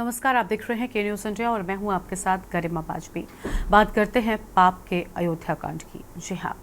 नमस्कार, आप देख रहे हैं के न्यूज़ इंडिया और मैं हूं आपके साथ गरिमा बाजपेयी। बात करते हैं पाप के अयोध्या कांड की। जी हां,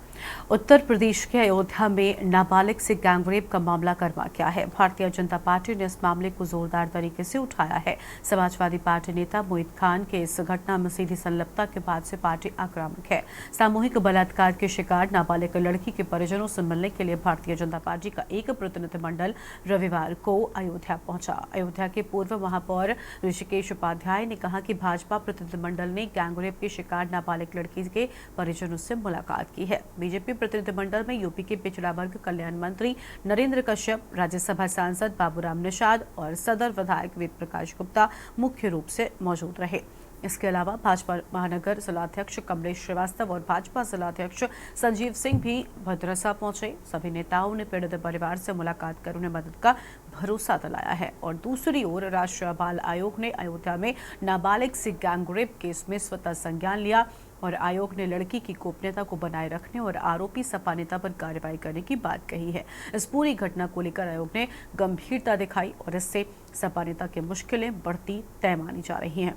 उत्तर प्रदेश के अयोध्या में नाबालिग से गैंगरेप का मामला गर्मा गया है। भारतीय जनता पार्टी ने इस मामले को जोरदार तरीके से उठाया है। समाजवादी पार्टी नेता मोहित खान के इस घटना में सीधी संलिप्तता के बाद से पार्टी आक्रामक है। सामूहिक बलात्कार के शिकार नाबालिग लड़की के परिजनों से मिलने के लिए भारतीय जनता पार्टी का एक प्रतिनिधिमंडल रविवार को अयोध्या पहुंचा। अयोध्या के पूर्व महापौर ऋषिकेश उपाध्याय ने कहा कि भाजपा प्रतिनिधिमंडल ने गैंगरेप के शिकार नाबालिग लड़की के परिजनों से मुलाकात की है। बीजेपी प्रतिनिधिमंडल में यूपी के पिछड़ा वर्ग कल्याण मंत्री नरेंद्र कश्यप, राज्यसभा सांसद बाबूराम निषाद और सदर विधायक वेद प्रकाश गुप्ता मुख्य रूप से मौजूद रहे। इसके अलावा भाजपा महानगर जिलाध्यक्ष कमलेश श्रीवास्तव और भाजपा जिलाध्यक्ष संजीव सिंह भी भद्रसा पहुंचे। सभी नेताओं ने पीड़ित परिवार से मुलाकात कर उन्हें मदद का भरोसा दिलाया है। और दूसरी ओर राष्ट्रीय बाल आयोग ने अयोध्या में नाबालिग से गैंगरेप केस में स्वतः संज्ञान लिया और आयोग ने लड़की की गोपनीयता को बनाए रखने और आरोपी सपा नेता पर कार्रवाई करने की बात कही है। इस पूरी घटना को लेकर आयोग ने गंभीरता दिखाई और इससे सपा नेता की मुश्किलें बढ़ती तय मानी जा रही हैं।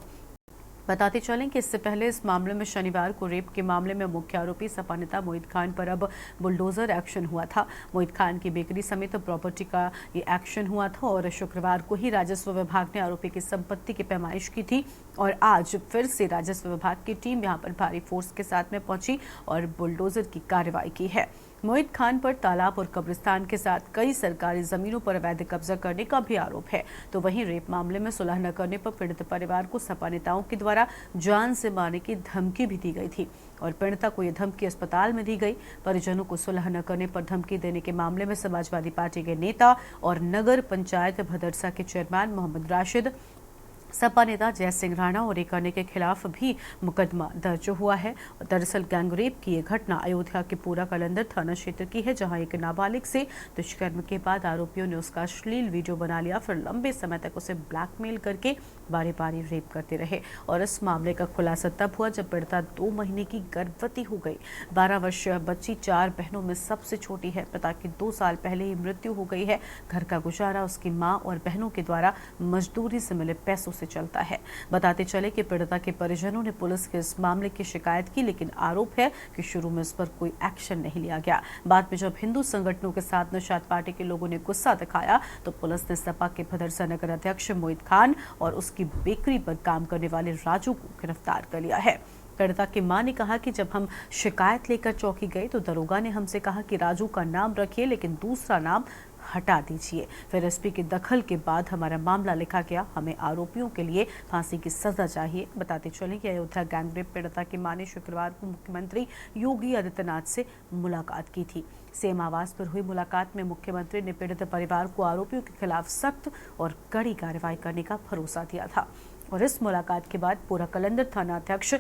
बताते चलें कि इससे पहले इस मामले में शनिवार को रेप के मामले में मुख्य आरोपी सपा नेता मोहित खान पर अब बुलडोजर एक्शन हुआ था। मोहित खान की बेकरी समेत प्रॉपर्टी का ये एक्शन हुआ था और शुक्रवार को ही राजस्व विभाग ने आरोपी की संपत्ति की पैमाइश की थी और आज फिर से राजस्व विभाग की टीम यहां पर भारी फोर्स के साथ में पहुंची और बुलडोजर की कार्रवाई की है। मोहित खान पर तालाब और कब्रिस्तान के साथ कई सरकारी जमीनों पर अवैध कब्जा करने का भी आरोप है। तो वहीं रेप मामले में सुलह न करने पर पीड़ित परिवार को सपा नेताओं के द्वारा जान से मारने की धमकी भी दी गई थी और पीड़िता को यह धमकी अस्पताल में दी गई। परिजनों को सुलह न करने पर धमकी देने के मामले में समाजवादी पार्टी के नेता और नगर पंचायत भदरसा के चेयरमैन मोहम्मद राशिद, सपा नेता जय सिंह राणा और एक अन्य के खिलाफ भी मुकदमा दर्ज हुआ है। दरअसल गैंगरेप की ये घटना अयोध्या के पूरा कलंदर थाना क्षेत्र की है, जहां एक नाबालिग से दुष्कर्म के बाद आरोपियों ने उसका अश्लील वीडियो बना लिया, फिर लंबे समय तक उसे ब्लैकमेल करके बारी बारी रेप करते रहे। और इस मामले का खुलासा तब हुआ जब पीड़िता 2 महीने की गर्भवती हो गई। 12 वर्षीय बच्ची 4 बहनों में सबसे छोटी है। पिता की 2 साल पहले ही मृत्यु हो गई है। घर का गुजारा उसकी मां और बहनों के द्वारा मजदूरी से मिले पैसों से चलता है। बताते चले कि पीड़िता के परिजनों ने पुलिस के इस मामले की शिकायत की, लेकिन आरोप है कि शुरू में इस पर कोई एक्शन नहीं लिया गया। बाद में जब हिंदू संगठनों के साथ निषाद पार्टी के लोगों ने गुस्सा दिखाया तो पुलिस ने सपा के भदरसा नगर अध्यक्ष मोहित खान और उसकी बेकरी पर काम करने वाले राजू को गिरफ्तार कर लिया है। पीड़िता की मां ने कहा कि जब हम शिकायत लेकर चौकी गए तो दरोगा ने हमसे कहा कि राजू का नाम रखिए लेकिन दूसरा नाम हटा दीजिए। फिर एसपी के दखल के बाद हमारा मामला लिखा गया। हमें आरोपियों के लिए फांसी की सजा चाहिए। बताते चलें कि अयोध्या गैंगरेप पीड़िता की मां ने शुक्रवार को मुख्यमंत्री योगी आदित्यनाथ से मुलाकात की थी। सीएम आवास पर हुई मुलाकात में मुख्यमंत्री ने पीड़ित परिवार को आरोपियों के खिलाफ सख्त और कड़ी कार्रवाई करने का भरोसा दिया था। और इस मुलाकात के बाद पूरा कलंदर थाना अध्यक्ष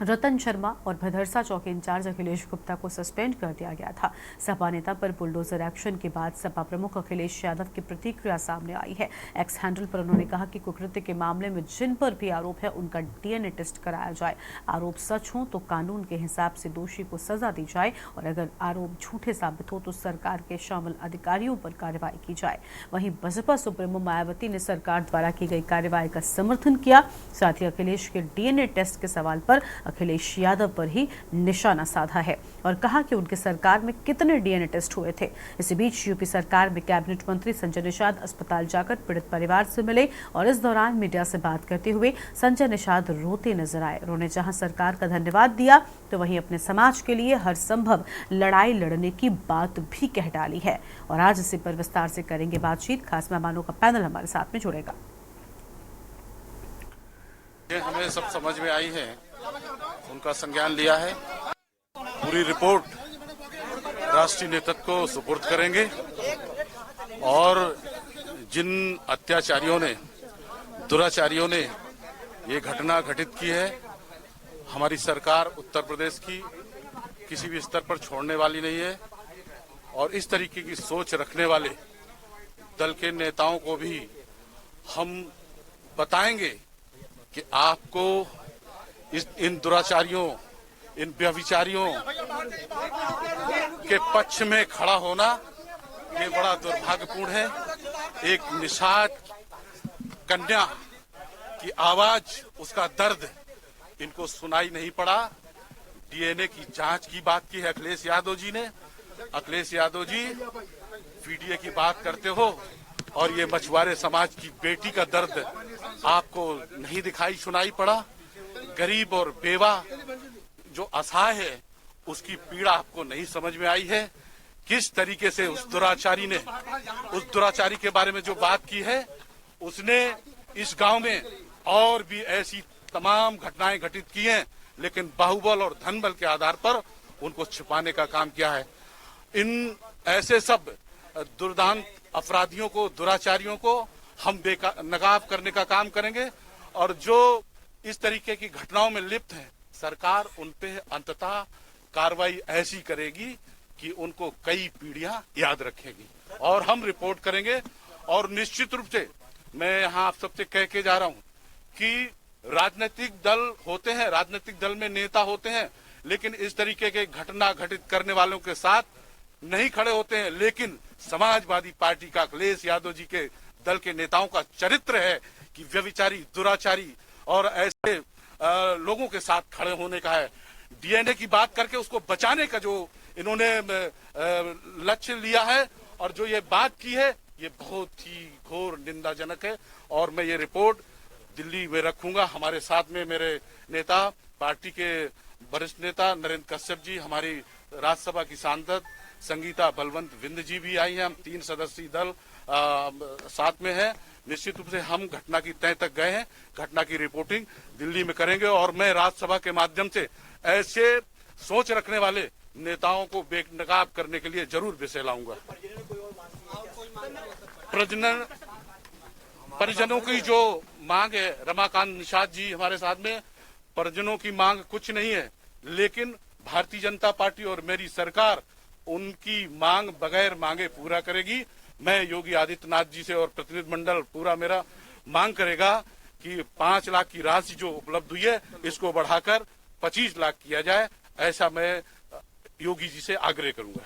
रतन शर्मा और भदरसा चौकी इंचार्ज अखिलेश गुप्ता को सस्पेंड कर दिया गया था। सपा नेता पर बुलडोजर एक्शन के बाद सपा प्रमुख अखिलेश यादव की प्रतिक्रिया सामने आई है। एक्स हैंडल पर उन्होंने कहा कि कुकृत्य के मामले में जिन पर भी आरोप है उनका डीएनए टेस्ट कराया जाए। आरोप सच हो तो कानून के हिसाब से दोषी को सजा दी जाए और अगर आरोप झूठे साबित हो तो सरकार के शामिल अधिकारियों पर कार्रवाई की जाए। वहीं बसपा सुप्रीमो मायावती ने सरकार द्वारा की गई कार्रवाई का समर्थन किया। साथ ही अखिलेश के डीएनए टेस्ट के सवाल पर अखिलेश यादव पर ही निशाना साधा है और कहा कि उनकी सरकार में कितने डीएनए टेस्ट हुए थे। इसी बीच यूपी सरकार में कैबिनेट मंत्री संजय निषाद अस्पताल जाकर पीड़ित परिवार से मिले और इस दौरान मीडिया से बात करते हुए संजय निषाद रोते नजर आए। उन्होंने जहां सरकार का धन्यवाद दिया तो वहीं अपने समाज के लिए हर संभव लड़ाई लड़ने की बात भी कह डाली है। और आज इसी पर विस्तार से करेंगे बातचीत। खास मेहमानों का पैनल हमारे साथ में जुड़ेगा। हमें सब समझ में आई है, उनका संज्ञान लिया है। पूरी रिपोर्ट राष्ट्रीय नेतृत्व को सुपुर्द करेंगे और जिन अत्याचारियों ने, दुराचारियों ने ये घटना घटित की है, हमारी सरकार उत्तर प्रदेश की किसी भी स्तर पर छोड़ने वाली नहीं है। और इस तरीके की सोच रखने वाले दल के नेताओं को भी हम बताएंगे कि आपको इन दुराचारियों, इन व्यभिचारियों के पक्ष में खड़ा होना ये बड़ा दुर्भाग्यपूर्ण है। एक निषाद कन्या की आवाज, उसका दर्द इनको सुनाई नहीं पड़ा। डीएनए की जांच की बात की है अखिलेश यादव जी ने। अखिलेश यादव जी पीडीए की बात करते हो और ये मछुआरे समाज की बेटी का दर्द आपको नहीं दिखाई सुनाई पड़ा। गरीब और बेवा जो असहाय है उसकी पीड़ा आपको नहीं समझ में आई है। किस तरीके से उस दुराचारी के बारे में जो बात की है, उसने इस गांव में और भी ऐसी तमाम घटनाएं घटित की हैं, लेकिन बाहुबल और धनबल के आधार पर उनको छिपाने का काम किया है। इन ऐसे सब दुर्दांत अपराधियों को, दुराचारियों को हम नकाब करने का काम करेंगे और जो इस तरीके की घटनाओं में लिप्त हैं, सरकार उन पे अंततः कार्रवाई ऐसी करेगी कि उनको कई पीढ़ियां याद रखेगी और हम रिपोर्ट करेंगे। और निश्चित रूप से मैं यहाँ आप सबसे कह के जा रहा हूँ कि राजनीतिक दल होते हैं, राजनीतिक दल में नेता होते हैं, लेकिन इस तरीके के घटना घटित करने वालों के साथ नहीं खड़े होते हैं। लेकिन समाजवादी पार्टी का, अखिलेश यादव जी के दल के नेताओं का चरित्र है कि व्यभिचारी, दुराचारी और ऐसे लोगों के साथ खड़े होने का है। डीएनए की बात करके उसको बचाने का जो इन्होंने लक्ष्य लिया है और जो ये बात की है, ये बहुत ही घोर निंदाजनक है और मैं ये रिपोर्ट दिल्ली में रखूंगा। हमारे साथ में मेरे नेता, पार्टी के वरिष्ठ नेता नरेंद्र कश्यप जी, हमारी राज्यसभा की सांसद संगीता बलवंत विंद जी भी आई हैं। हम 3 सदस्यीय दल साथ में है। निश्चित रूप से हम घटना की तह तक गए हैं, घटना की रिपोर्टिंग दिल्ली में करेंगे और मैं राज्यसभा के माध्यम से ऐसे सोच रखने वाले नेताओं को बेनकाब करने के लिए जरूर विषय लाऊंगा। परिजनों की जो मांग है, रमाकांत निषाद जी हमारे साथ में, परिजनों की मांग कुछ नहीं है, लेकिन भारतीय जनता पार्टी और मेरी सरकार उनकी मांग बगैर मांगे पूरा करेगी। मैं योगी आदित्यनाथ जी से और प्रतिनिधिमंडल पूरा मेरा मांग करेगा कि 5 लाख की राशि जो उपलब्ध हुई है इसको बढ़ाकर 25 लाख किया जाए, ऐसा मैं योगी जी से आग्रह करूंगा।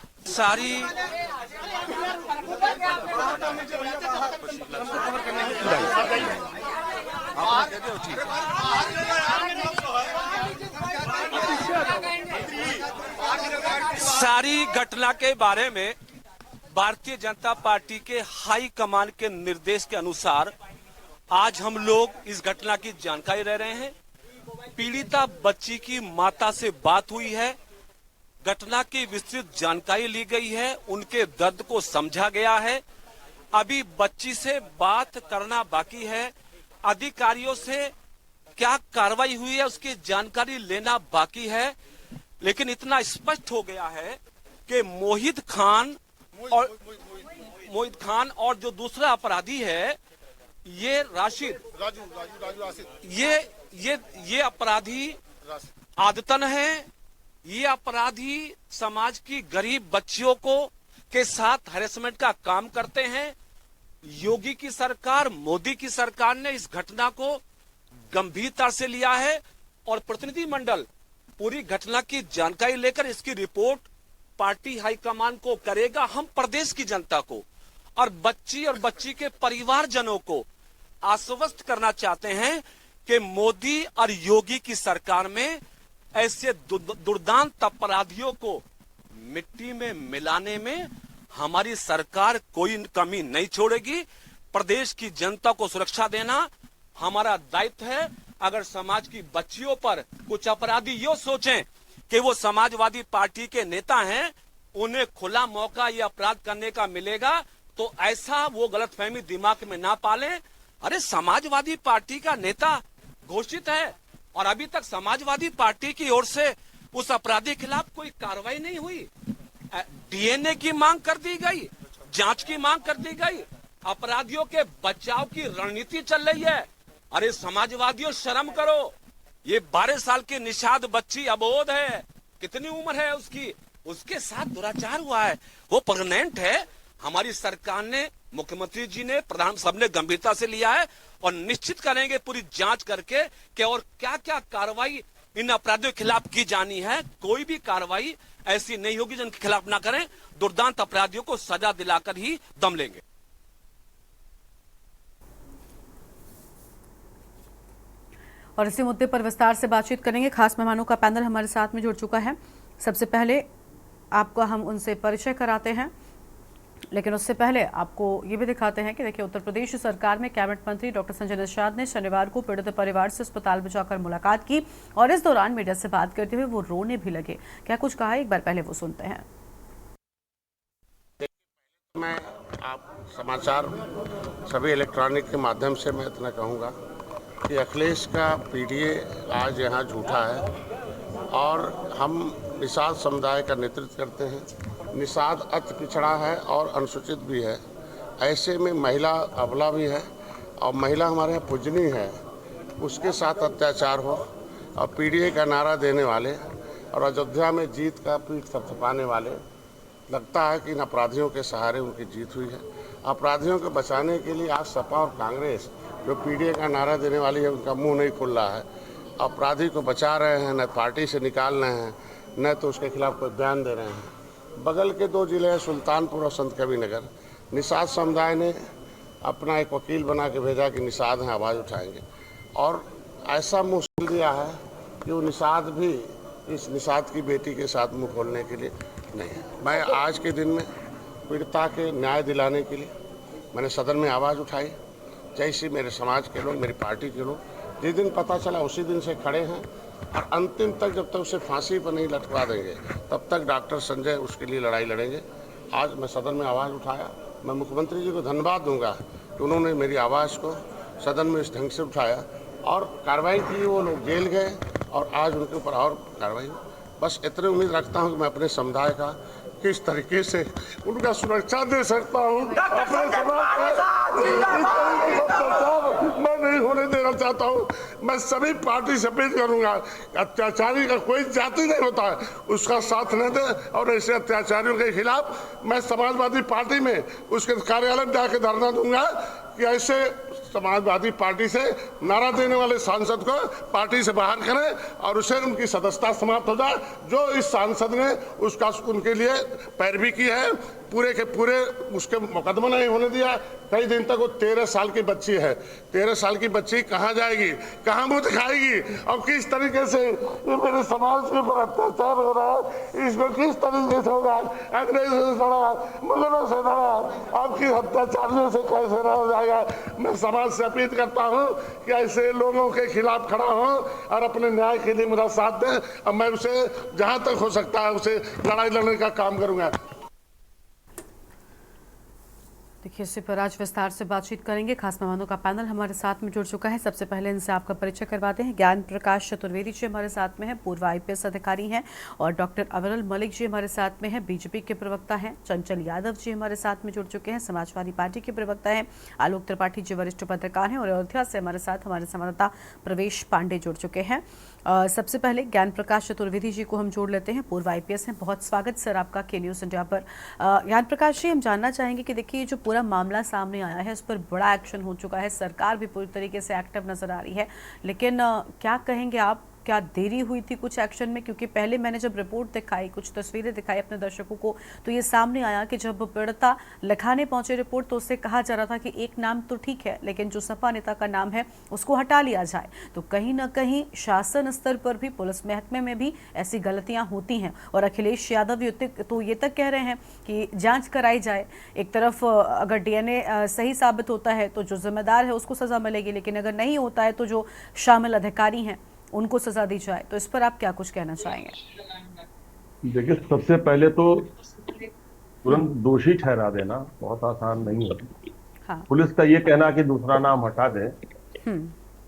सारी घटना के बारे में भारतीय जनता पार्टी के हाई कमान के निर्देश के अनुसार आज हम लोग इस घटना की जानकारी ले रहे हैं। पीड़िता बच्ची की माता से बात हुई है, घटना की विस्तृत जानकारी ली गई है, उनके दर्द को समझा गया है। अभी बच्ची से बात करना बाकी है, अधिकारियों से क्या कार्रवाई हुई है उसकी जानकारी लेना बाकी है, लेकिन इतना स्पष्ट हो गया है कि मोहित खान और जो दूसरा अपराधी है ये राशिद, ये अपराधी आदतन है। ये अपराधी समाज की गरीब बच्चियों को के साथ हैरेसमेंट का काम करते हैं। योगी की सरकार, मोदी की सरकार ने इस घटना को गंभीरता से लिया है और प्रतिनिधिमंडल पूरी घटना की जानकारी लेकर इसकी रिपोर्ट पार्टी हाईकमान को करेगा। हम प्रदेश की जनता को और बच्ची के परिवारजनों को आश्वस्त करना चाहते हैं कि मोदी और योगी की सरकार में ऐसे दुर्दांत अपराधियों को मिट्टी में मिलाने में हमारी सरकार कोई कमी नहीं छोड़ेगी। प्रदेश की जनता को सुरक्षा देना हमारा दायित्व है। अगर समाज की बच्चियों पर कुछ अपराधी यो सोचें कि वो समाजवादी पार्टी के नेता हैं, उन्हें खुला मौका ये अपराध करने का मिलेगा, तो ऐसा वो गलतफहमी दिमाग में ना पालें। अरे समाजवादी पार्टी का नेता घोषित है और अभी तक समाजवादी पार्टी की ओर से उस अपराधी के खिलाफ कोई कार्रवाई नहीं हुई। डीएनए की मांग कर दी गई, जांच की मांग कर दी गई, अपराधियों के बचाव की रणनीति चल रही है। अरे समाजवादियों शर्म करो, ये 12 साल की निषाद बच्ची अबोध है, कितनी उम्र है उसकी, उसके साथ दुराचार हुआ है, वो परमानेंट है। हमारी सरकार ने, मुख्यमंत्री जी ने, प्रधान सबने गंभीरता से लिया है और निश्चित करेंगे पूरी जांच करके कि और क्या क्या कार्रवाई इन अपराधियों के खिलाफ की जानी है। कोई भी कार्रवाई ऐसी नहीं होगी जिनके खिलाफ ना करें। दुर्दांत अपराधियों को सजा दिलाकर ही दम लेंगे। और इसी मुद्दे पर विस्तार से बातचीत करेंगे। खास मेहमानों का पैनल हमारे साथ में जुड़ चुका है। सबसे पहले आपको हम उनसे परिचय कराते हैं, लेकिन उससे पहले आपको ये भी दिखाते हैं कि देखिए, उत्तर प्रदेश सरकार में कैबिनेट मंत्री डॉक्टर संजय निषाद ने शनिवार को पीड़ित परिवार से अस्पताल में जाकर मुलाकात की और इस दौरान मीडिया से बात करते हुए वो रोने भी लगे। क्या कुछ कहा, एक बार पहले वो सुनते हैं। मैं आप समाचार सभी इलेक्ट्रॉनिक के माध्यम से मैं इतना कहूँगा कि अखिलेश का पीडीए आज यहाँ झूठा है और हम निषाद समुदाय का नेतृत्व करते हैं। निषाद अति पिछड़ा है और अनुसूचित भी है। ऐसे में महिला अबला भी है और महिला हमारे यहाँ पूजनीय है, उसके साथ अत्याचार हो और पीडीए का नारा देने वाले और अयोध्या में जीत का पीठ थपथपाने वाले, लगता है कि इन अपराधियों के सहारे उनकी जीत हुई है। अपराधियों को बचाने के लिए आज सपा और कांग्रेस जो पीडीए का नारा देने वाली है उनका मुंह नहीं खुल रहा है। अपराधी को बचा रहे हैं, न पार्टी से निकाल रहे हैं, न तो उसके खिलाफ कोई बयान दे रहे हैं। बगल के 2 जिले हैं सुल्तानपुर और संत कबीर नगर। निषाद समुदाय ने अपना एक वकील बना के भेजा कि निषाद हैं, आवाज़ उठाएंगे, और ऐसा मुँह खोल दिया है कि वो निषाद भी इस निषाद की बेटी के साथ मुँह खोलने के लिए नहीं है। मैं आज के दिन में पीड़िता के न्याय दिलाने के लिए मैंने सदन में आवाज़ उठाई। जैसे मेरे समाज के लोग, मेरी पार्टी के लोग, जिस दिन पता चला उसी दिन से खड़े हैं और अंतिम तक, जब तक उसे फांसी पर नहीं लटका देंगे तब तक डॉक्टर संजय उसके लिए लड़ाई लड़ेंगे। आज मैं सदन में आवाज़ उठाया। मैं मुख्यमंत्री जी को धन्यवाद दूंगा कि उन्होंने मेरी आवाज़ को सदन में इस ढंग से उठाया और कार्रवाई की। वो लोग जेल गए और आज उनके ऊपर और कार्रवाई हुई। बस इतनी उम्मीद रखता हूं कि मैं अपने समुदाय का किस तरीके से उनका सुरक्षा दे सकता हूं। अपने समाज मैं नहीं होने देना चाहता हूं। मैं सभी पार्टी से अपील करूंगा, अत्याचारी का कोई जाति नहीं होता है, उसका साथ न दे और ऐसे अत्याचारियों के खिलाफ मैं समाजवादी पार्टी में उसके कार्यालय में जाकर धरना दूंगा कि ऐसे समाजवादी पार्टी से नारा देने वाले सांसद को पार्टी से बाहर करें और उसे उनकी सदस्यता समाप्त हो जाए। जो इस सांसद ने उसका उनके लिए पैरवी की है, पूरे के पूरे उसके मुकदमा नहीं होने दिया। कई दिन तक वो 13 साल की बच्ची है। 13 साल की बच्ची कहाँ जाएगी, कहाँ मुँह दिखाएगी और किस तरीके से ये मेरे समाज के ऊपर अत्याचार हो रहा है, इसको किस तरीके से होगा। अंग्रेजों से लड़ा, मुगलों से लड़ा, आपकी अत्याचारियों से कैसे रहा जाएगा। मैं समाज से अपील करता हूँ कि ऐसे लोगों के खिलाफ खड़ा हो और अपने न्याय के लिए मेरा साथ दें और मैं उसे जहाँ तक हो सकता है उसे लड़ाई लड़ने का काम करूँगा। देखिए, इसी पर आज विस्तार से बातचीत करेंगे। खास मेहमानों का पैनल हमारे साथ में जुड़ चुका है। सबसे पहले इनसे आपका परिचय करवाते हैं। ज्ञान प्रकाश चतुर्वेदी जी हमारे साथ में हैं, पूर्व IPS अधिकारी हैं, और डॉक्टर अविरल मलिक जी हमारे साथ में हैं, बीजेपी के प्रवक्ता हैं। चंचल यादव जी हमारे साथ में जुड़ चुके हैं, समाजवादी पार्टी के प्रवक्ता हैं। आलोक त्रिपाठी जी वरिष्ठ पत्रकार हैं और अयोध्या से हमारे साथ हमारे संवाददाता प्रवेश पांडे जुड़ चुके हैं। सबसे पहले ज्ञान प्रकाश चतुर्वेदी जी को हम जोड़ लेते हैं, पूर्व IPS हैं। बहुत स्वागत सर आपका के न्यूज़ इंडिया पर। ज्ञान प्रकाश जी, हम जानना चाहेंगे कि देखिए, जो पूरा मामला सामने आया है उस पर बड़ा एक्शन हो चुका है, सरकार भी पूरी तरीके से एक्टिव नजर आ रही है, लेकिन क्या कहेंगे आप, क्या देरी हुई थी कुछ एक्शन में? क्योंकि पहले मैंने जब रिपोर्ट दिखाई, कुछ तस्वीरें दिखाई अपने दर्शकों को, तो ये सामने आया कि जब पीड़िता लिखाने पहुंचे रिपोर्ट तो उससे कहा जा रहा था कि एक नाम तो ठीक है, लेकिन जो सपा नेता का नाम है उसको हटा लिया जाए। तो कहीं ना कहीं शासन स्तर पर भी, पुलिस महकमे में भी ऐसी गलतियां होती हैं और अखिलेश यादव तो ये तक कह रहे हैं कि जांच कराई जाए। एक तरफ अगर DNA सही साबित होता है तो जो जिम्मेदार है उसको सजा मिलेगी, लेकिन अगर नहीं होता है तो जो शामिल अधिकारी हैं उनको सजा दी जाए। तो इस पर आप क्या कुछ कहना चाहेंगे? देखिए, सबसे पहले तो तुरंत दोषी ठहरा देना बहुत आसान नहीं है। हाँ। पुलिस का ये कहना कि दूसरा नाम हटा दे,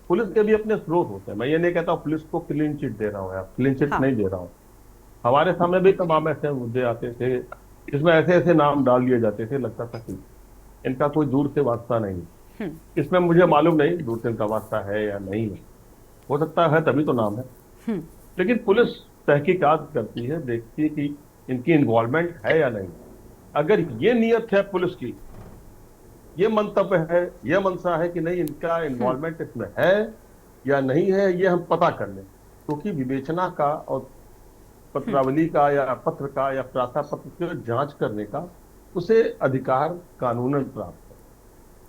पुलिस के भी अपने स्रोत होते हैं। मैं ये नहीं कहता पुलिस को क्लीन चिट दे रहा हूँ या क्लीन चिट नहीं दे रहा हूँ। हमारे सामने भी तमाम ऐसे मुद्दे आते थे जिसमें ऐसे ऐसे नाम डाल दिए जाते थे, लगता था कि इनका कोई दूर से वास्ता नहीं। इसमें मुझे मालूम नहीं दूर से इनका वास्ता है या नहीं है, हो सकता है तभी तो नाम है। लेकिन पुलिस तहकीकात करती है, देखती है कि इनकी इन्वॉल्वमेंट है या नहीं। अगर ये नियत है पुलिस की, ये मंतव्य है, ये मंशा है कि नहीं इनका इन्वॉल्वमेंट इसमें है या नहीं है, ये हम पता कर लें, क्योंकि विवेचना का और पत्रावली का या पत्र का या प्रार्थना पत्र की जांच करने का उसे अधिकार कानूनन प्राप्त है।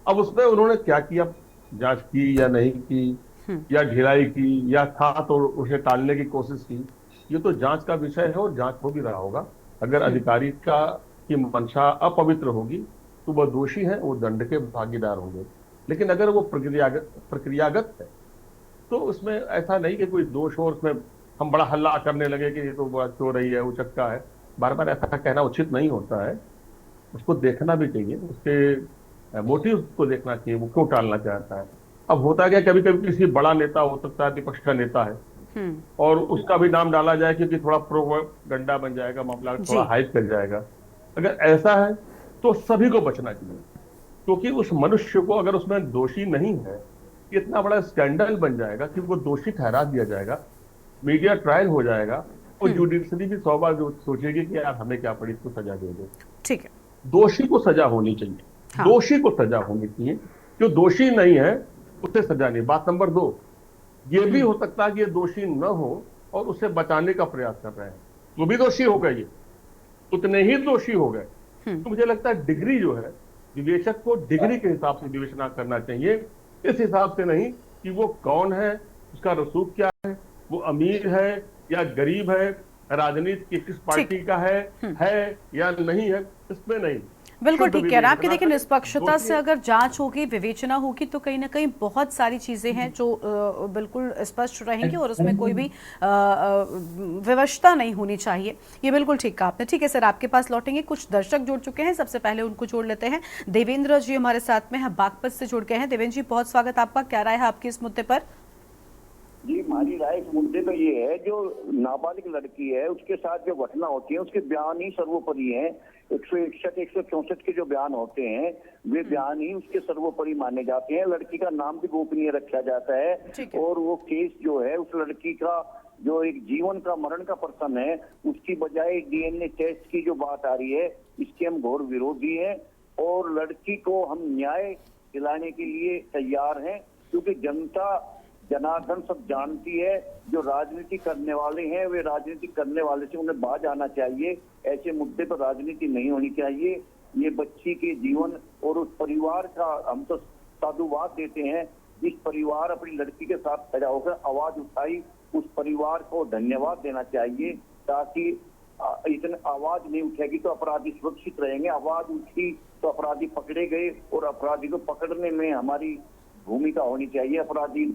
अब उसमें उन्होंने क्या किया, जांच की या नहीं की, या ढिलाई की या था तो उसे टालने की कोशिश की, ये तो जांच का विषय है और जांच हो भी रहा होगा। अगर अधिकारी की मंशा अपवित्र होगी तो वह दोषी है, वो दंड के भागीदार होंगे। लेकिन अगर वो प्रक्रियागत है तो उसमें ऐसा नहीं कि कोई दोष हो, उसमें हम बड़ा हल्ला करने लगे कि ये तो बड़ा चोर रही है, उचक्का है। बार बार ऐसा कहना उचित नहीं होता है। उसको देखना भी चाहिए, उसके मोटिव को देखना चाहिए, वो क्यों टालना चाहता है। अब होता क्या, कभी कभी किसी बड़ा नेता हो सकता है, विपक्ष का नेता है, और उसका भी नाम डाला जाए क्योंकि थोड़ा प्रोपेगेंडा बन जाएगा, मामला थोड़ा हाइप कर जाएगा। अगर ऐसा है तो सभी को बचना चाहिए, क्योंकि उस मनुष्य को अगर उसमें दोषी नहीं है, इतना बड़ा स्कैंडल बन जाएगा कि वो दोषी ठहरा दिया जाएगा, मीडिया ट्रायल हो जाएगा, और जुडिशरी भी 100 बार सोचेगी कि यार हमें क्या पड़ी, इसको सजा दे दो। ठीक है, दोषी को सजा होनी चाहिए। हाँ। दोषी को सजा होनी चाहिए, जो दोषी नहीं है उसे सजा नहीं। बात नंबर 2, ये भी हो सकता है कि ये दोषी न हो और उसे बचाने का प्रयास कर रहे हैं, वो भी दोषी हो गए, उतने ही दोषी हो गए। तो मुझे लगता है डिग्री जो है, विवेचक को डिग्री के हिसाब से विवेचना करना चाहिए, इस हिसाब से नहीं कि वो कौन है, उसका रसूख क्या है, वो अमीर है या गरीब है, राजनीति की किस पार्टी का है या नहीं है, इसमें नहीं। बिल्कुल ठीक कह रहे हैं आपकी। देखिए, शुद्ध निष्पक्षता से अगर जांच होगी, विवेचना होगी, तो कहीं ना कहीं बहुत सारी चीजें हैं जो बिल्कुल स्पष्ट रहेंगी और उसमें कोई भी विवशता नहीं होनी चाहिए। ये बिल्कुल ठीक कहा आपने। ठीक है सर, आपके पास लौटेंगे। कुछ दर्शक जुड़ चुके हैं, सबसे पहले उनको जोड़ लेते हैं। देवेंद्र जी हमारे साथ में हैं, बागपत से जुड़ गए हैं। देवेंद्र जी, बहुत स्वागत आपका। क्या राय है आपकी इस मुद्दे पर? जी, हमारी राय इस मुद्दे पर ये है, जो नाबालिग लड़की है उसके साथ जो घटना होती है उसके बयान ही सर्वोपरि हैं। 161, 164 के जो बयान होते हैं वे बयान ही उसके सर्वोपरि माने जाते हैं। लड़की का नाम भी गोपनीय रखा जाता है और वो केस जो है उस लड़की का जो एक जीवन का मरण का प्रश्न है, उसकी बजाय डीएनए टेस्ट की जो बात आ रही है, इसके हम घोर विरोधी हैं और लड़की को हम न्याय दिलाने के लिए तैयार हैं, क्योंकि जनता जनार्दन सब जानती है। जो राजनीति करने वाले हैं वे राजनीति करने वाले से उन्हें बाज आना चाहिए। ऐसे मुद्दे पर राजनीति नहीं होनी चाहिए। ये बच्ची के जीवन और उस परिवार का हम तो साधुवाद देते हैं, जिस परिवार अपनी लड़की के साथ खड़ा होकर आवाज उठाई, उस परिवार को धन्यवाद देना चाहिए। ताकि इतनी आवाज नहीं उठेगी तो अपराधी सुरक्षित रहेंगे, आवाज उठी तो अपराधी पकड़े गए और अपराधी को पकड़ने में हमारी भूमिका होनी चाहिए। अपराधी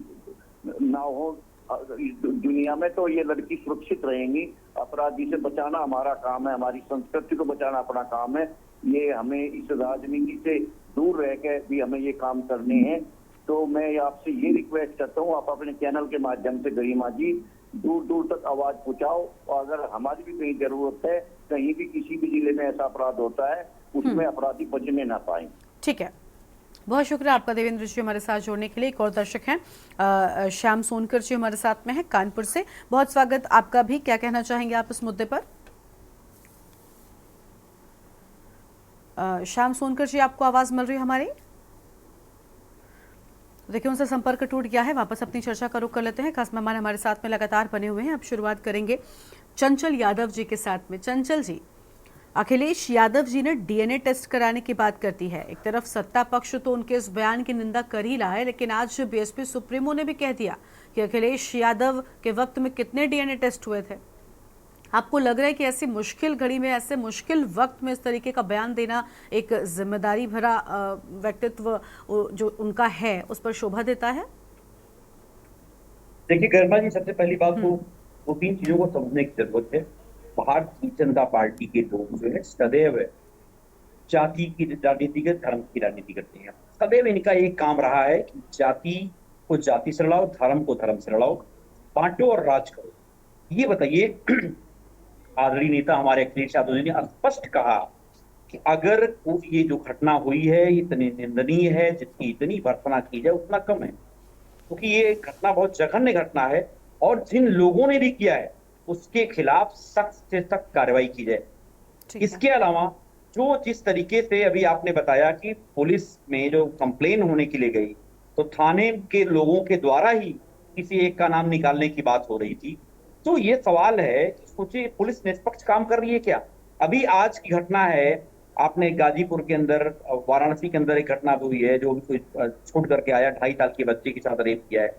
ना हो दुनिया में तो ये लड़की सुरक्षित रहेंगी। अपराधी से बचाना हमारा काम है, हमारी संस्कृति को बचाना अपना काम है। ये हमें इस राजनीति से दूर रह के भी हमें ये काम करने हैं। तो मैं आपसे ये रिक्वेस्ट करता हूँ, आप अपने चैनल के माध्यम से गरिमा जी दूर दूर तक आवाज पहुंचाओ, और अगर हमारी भी कहीं जरूरत है, कहीं भी किसी भी जिले में ऐसा अपराध होता है उसमें अपराधी बचने ना पाए। ठीक है, बहुत शुक्रिया आपका देवेंद्र जी हमारे साथ जोड़ने के लिए। एक और दर्शक हैं, श्याम सोनकर जी हमारे साथ में हैं कानपुर से। बहुत स्वागत आपका भी। क्या कहना चाहेंगे आप इस मुद्दे पर? श्याम सोनकर जी, आपको आवाज मिल रही है हमारी? देखिए, उनसे संपर्क टूट गया है। वापस अपनी चर्चा का रुख कर लेते हैं। खास मेहमान हमारे साथ में लगातार बने हुए हैं। अब शुरुआत करेंगे चंचल यादव जी के साथ में। चंचल जी, अखिलेश यादव जी ने डीएनए टेस्ट कराने की बात करती है। एक तरफ सत्ता पक्ष तो उनके इस बयान की निंदा कर ही रहा है, लेकिन आज बीएसपी सुप्रीमो ने भी कह दिया कि अखिलेश यादव के वक्त में कितने डीएनए टेस्ट हुए थे। आपको लग रहा है कि ऐसी मुश्किल घड़ी में, ऐसे मुश्किल वक्त में इस तरीके का बयान देना एक जिम्मेदारी भरा व्यक्तित्व जो उनका है उस पर शोभा देता है? देखिए गरिमा जी, सबसे पहली बात तो वो 3 चीजों को समझने की जरूरत है। भारतीय जनता पार्टी के लोग जो है सदैव जाति की राजनीति के, धर्म की राजनीति करते हैं। सदैव इनका एक काम रहा है कि जाति को जाति से लड़ाओ, धर्म को धर्म से लड़ाओ, बांटो और राज करो। ये बताइए, आदरणीय नेता हमारे अखिलेश यादव जी ने स्पष्ट कहा कि अगर ये जो घटना हुई है इतनी निंदनीय है, जितनी इतनी भर्त्सना की जाए उतना कम है, क्योंकि ये घटना बहुत जघन्य घटना है और जिन लोगों ने भी किया है उसके खिलाफ सख्त से सख्त कार्रवाई की जाए। इसके अलावा जो जिस तरीके से अभी आपने बताया कि पुलिस में जो कंप्लेन होने के लिए गई तो थाने के लोगों के द्वारा ही किसी एक का नाम निकालने की बात हो रही थी, तो ये सवाल है कि सोचिए पुलिस निष्पक्ष काम कर रही है क्या? अभी आज की घटना है, आपने गाजीपुर के अंदर, वाराणसी के अंदर एक घटना हुई है, जो कोई छूट करके आया 2.5 साल के बच्चे के साथ रेप किया है।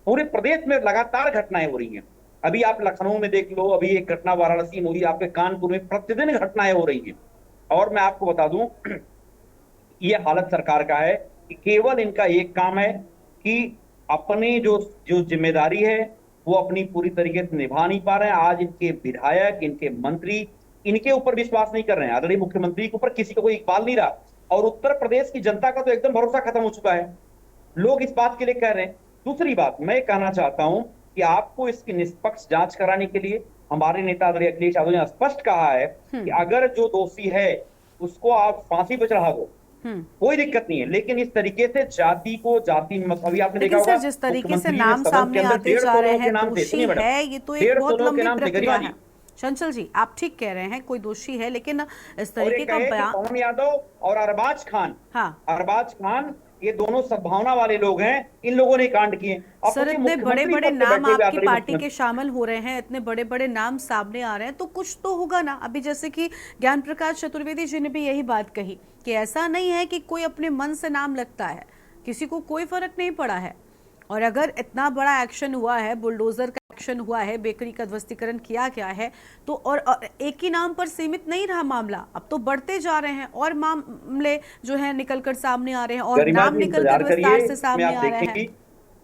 पूरे प्रदेश में लगातार घटनाएं हो रही हैं। अभी आप लखनऊ में देख लो, अभी एक घटना वाराणसी में हुई, आपके कानपुर में प्रतिदिन घटनाएं हो रही हैं। और मैं आपको बता दूं, ये हालत सरकार का है कि केवल इनका एक काम है कि अपनी जो जो जिम्मेदारी है वो अपनी पूरी तरीके से निभा नहीं पा रहे हैं। आज इनके विधायक, इनके मंत्री इनके ऊपर विश्वास नहीं कर रहे हैं, आदरणीय मुख्यमंत्री के ऊपर किसी का कोई इकबाल नहीं रहा। और उत्तर प्रदेश की जनता का तो एकदम भरोसा खत्म हो चुका है, लोग इस बात के लिए कह रहे हैं। दूसरी बात मैं कहना चाहता हूं कि आपको इसकी निष्पक्ष जांच कराने के लिए हमारे नेता आदरणीय अखिलेश यादव ने स्पष्ट कहा है कि अगर जो दोषी है उसको आप फांसी पर चढ़ा दो, कोई दिक्कत नहीं है। लेकिन इस तरीके से जाति को जाति मत, अभी आपने देखा होगा जिस तरीके से नाम सामने आते जा रहे हैं, दोषी है, ये तो एक बहुत लंबी प्रक्रिया है। चंचल जी, आप ठीक कह रहे हैं, कोई दोषी है, लेकिन इस तरीके का बयान। पवन यादव और अरबाज खान, हाँ, अरबाज खान ये दोनों सद्भावना वाले लोग हैं, इन लोगों ने कांड किए। सर, इतने बड़े बड़े नाम आपकी पार्टी के शामिल हो रहे हैं, इतने बड़े बड़े नाम सामने आ रहे हैं, तो कुछ तो होगा ना। अभी जैसे कि ज्ञान प्रकाश चतुर्वेदी जी ने भी यही बात कही कि ऐसा नहीं है कि कोई अपने मन से नाम लगता है, किसी को कोई फर्क नहीं पड़ा है। और अगर इतना बड़ा एक्शन हुआ है, बुलडोजर का एक्शन हुआ है, बेकरी का ध्वस्तीकरण किया गया है, तो और एक ही नाम पर सीमित नहीं रहा मामला, अब तो बढ़ते जा रहे हैं और मामले जो है निकलकर सामने आ रहे हैं और नाम निकलकर विस्तार से सामने आ रहे हैं।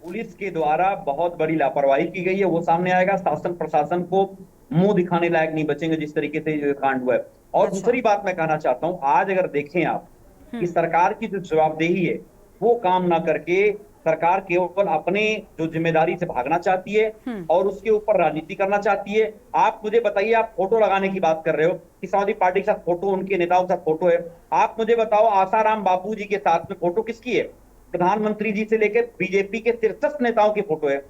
पुलिस के द्वारा बहुत बड़ी लापरवाही की गई है, वो सामने आएगा। शासन प्रशासन को मुंह दिखाने लायक नहीं बचेंगे जिस तरीके से जो कांड हुआ है। और दूसरी बात मैं कहना चाहता हूँ, आज अगर देखें आप कि सरकार की जो जवाबदेही है वो काम ना करके सरकार केवल अपने जो जिम्मेदारी से भागना चाहती है और उसके ऊपर राजनीति करना चाहती है। आप मुझे बताइए, आप फोटो लगाने की बात कर रहे हो कि समाजवादी पार्टी के साथ फोटो, उनके नेताओं के साथ फोटो है। आप मुझे बताओ, आसाराम बापू जी के साथ में फोटो किसकी है? प्रधानमंत्री जी से लेकर बीजेपी के शीर्षस्थ नेताओं की फोटो है।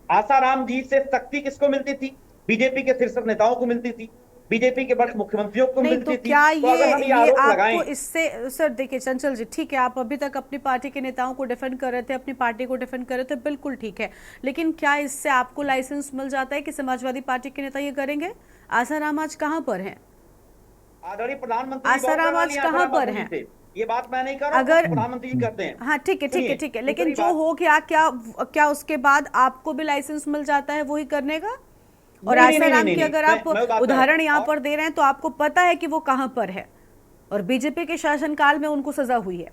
आसाराम जी से शक्ति किसको मिलती थी? बीजेपी के शीर्षस्थ नेताओं को मिलती थी, बीजेपी के बड़े मुख्यमंत्रियों को मिलती थी। क्या ये आपको इससे, सर देखिए चंचल जी, ठीक है, आप अभी तक अपनी पार्टी के नेताओं को डिफेंड कर रहे थे, अपनी पार्टी को डिफेंड कर रहे थे, बिल्कुल ठीक है, लेकिन क्या इससे आपको लाइसेंस मिल जाता है कि समाजवादी पार्टी के नेता ये करेंगे? आसाराम आज कहाँ पर हैं? आदरणीय प्रधानमंत्री आसाराम आज कहाँ पर हैं? ये बात मैं नहीं कर रहा, अगर प्रधानमंत्री जी करते हैं। हाँ ठीक है, ठीक है, ठीक है, लेकिन जो हो गया, क्या उसके बाद आपको भी लाइसेंस मिल जाता है वही करने का? और आसाराम की अगर आप उदाहरण यहाँ पर दे रहे हैं तो आपको पता है कि वो कहां पर है और बीजेपी के शासनकाल में उनको सजा हुई है।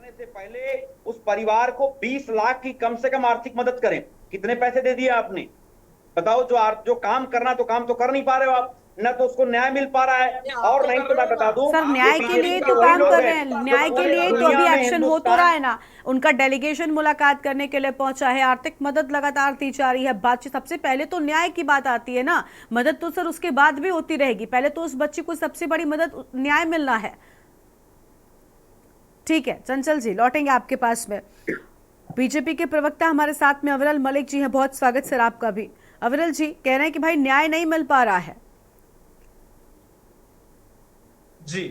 से पहले उस परिवार को 20 लाख की कम से कम आर्थिक मदद करें। कितने पैसे दे दिए आपने? बताओ। जो काम करना तो काम तो कर नहीं पा रहे हो आप, न तो उसको न्याय मिल पा रहा है। और नहीं तो मैं बता दूं, सर न्याय के लिए तो काम कर रहे हैं, न्याय के लिए तो अभी एक्शन हो तो रहा है ना। उनका डेलीगेशन मुलाकात करने के लिए पहुंचा है, आर्थिक मदद लगातार दी जा रही है, बातचीत। सबसे पहले तो न्याय की बात आती है ना, मदद तो सर उसके बाद भी होती रहेगी, पहले तो उस बच्ची को सबसे बड़ी मदद न्याय मिलना है। ठीक है चंचल जी, लौटेंगे आपके पास में। बीजेपी के प्रवक्ता हमारे साथ में अविरल मलिक जी हैं, बहुत स्वागत सर आपका भी। अविरल जी कह रहे हैं कि भाई न्याय नहीं मिल पा रहा है। जी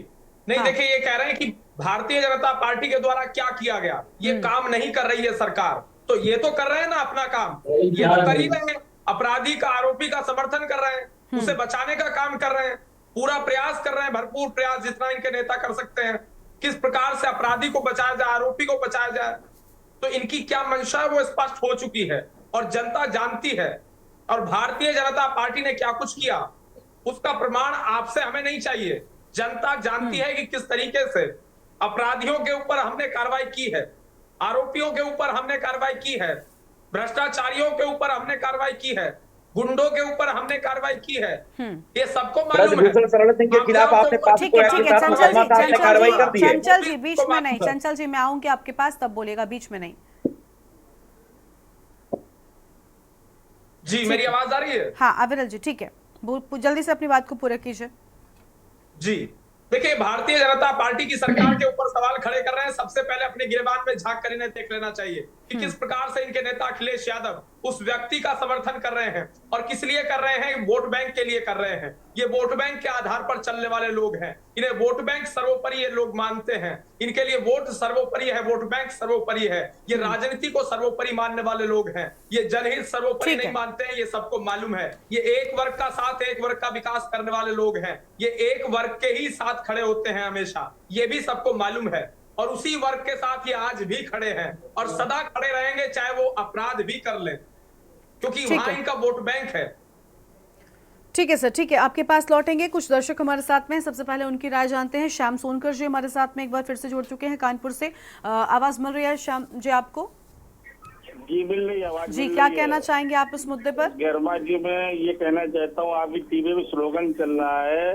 नहीं, देखिए ये कह रहे हैं कि भारतीय जनता पार्टी के द्वारा क्या किया गया, ये काम नहीं कर रही है सरकार। तो ये तो कर रहे हैं ना अपना काम, ये तो कर ही रहे हैं। अपराधी का, आरोपी का समर्थन कर रहे हैं, उसे बचाने का काम कर रहे हैं, पूरा प्रयास कर रहे हैं, भरपूर प्रयास जितना इनके नेता कर सकते हैं, किस प्रकार से अपराधी को बचाया जाए, आरोपी को बचाया जाए। तो इनकी क्या मंशा है वो स्पष्ट हो चुकी है और जनता जानती है। और भारतीय जनता पार्टी ने क्या कुछ किया उसका प्रमाण आपसे हमें नहीं चाहिए। जनता जानती है कि किस तरीके से अपराधियों के ऊपर हमने कार्रवाई की है, आरोपियों के ऊपर हमने कार्रवाई की है, भ्रष्टाचारियों के ऊपर हमने कार्रवाई की है, गुंडों के ऊपर हमने कार्रवाई की है। ये सबको मालूम है। के खिलाफ आपने ठीक है, चंचल जी बीच में नहीं, चंचल जी मैं आऊंगी आपके पास तब बोलेगा, बीच में नहीं। जी मेरी आवाज आ रही है? हाँ अविरल जी ठीक है, जल्दी से अपनी बात को पूरा कीजिए। जी देखिए, भारतीय जनता पार्टी की सरकार के ऊपर सवाल खड़े कर रहे हैं। सबसे पहले अपने गिरबान में झांक कर इन्हें देख लेना चाहिए कि किस प्रकार से इनके नेता अखिलेश यादव उस व्यक्ति का समर्थन कर रहे हैं और किस लिए कर रहे हैं, वोट बैंक के लिए कर रहे हैं। ये वोट बैंक के आधार पर चलने वाले लोग हैं, इन्हें वोट बैंक सर्वोपरि ये लोग मानते हैं, इनके लिए वोट सर्वोपरि है, वोट बैंक सर्वोपरि है। ये राजनीति को सर्वोपरि मानने वाले लोग हैं, ये जनहित सर्वोपरि नहीं मानते हैं, ये सबको मालूम है। ये एक वर्ग का साथ, एक वर्ग का विकास करने वाले लोग हैं, ये एक वर्ग के ही साथ खड़े होते हैं हमेशा, ये भी सबको मालूम है। और उसी वर्ग के साथ ये आज भी खड़े हैं और सदा खड़े रहेंगे, चाहे वो अपराध भी कर ले, क्योंकि वहां इनका वोट बैंक है। ठीक है सर, ठीक है, आपके पास लौटेंगे। कुछ दर्शक हमारे साथ में हैं, सबसे पहले उनकी राय जानते हैं। श्याम सोनकर जी हमारे साथ में एक बार फिर से जुड़ चुके हैं कानपुर से। आवाज मिल रही है श्याम जी आपको? जी मिल रही आवाज जी, क्या कहना चाहेंगे आप इस मुद्दे पर? गर्मा जी, मैं ये कहना चाहता हूँ, अभी टीवी में स्लोगन चल रहा है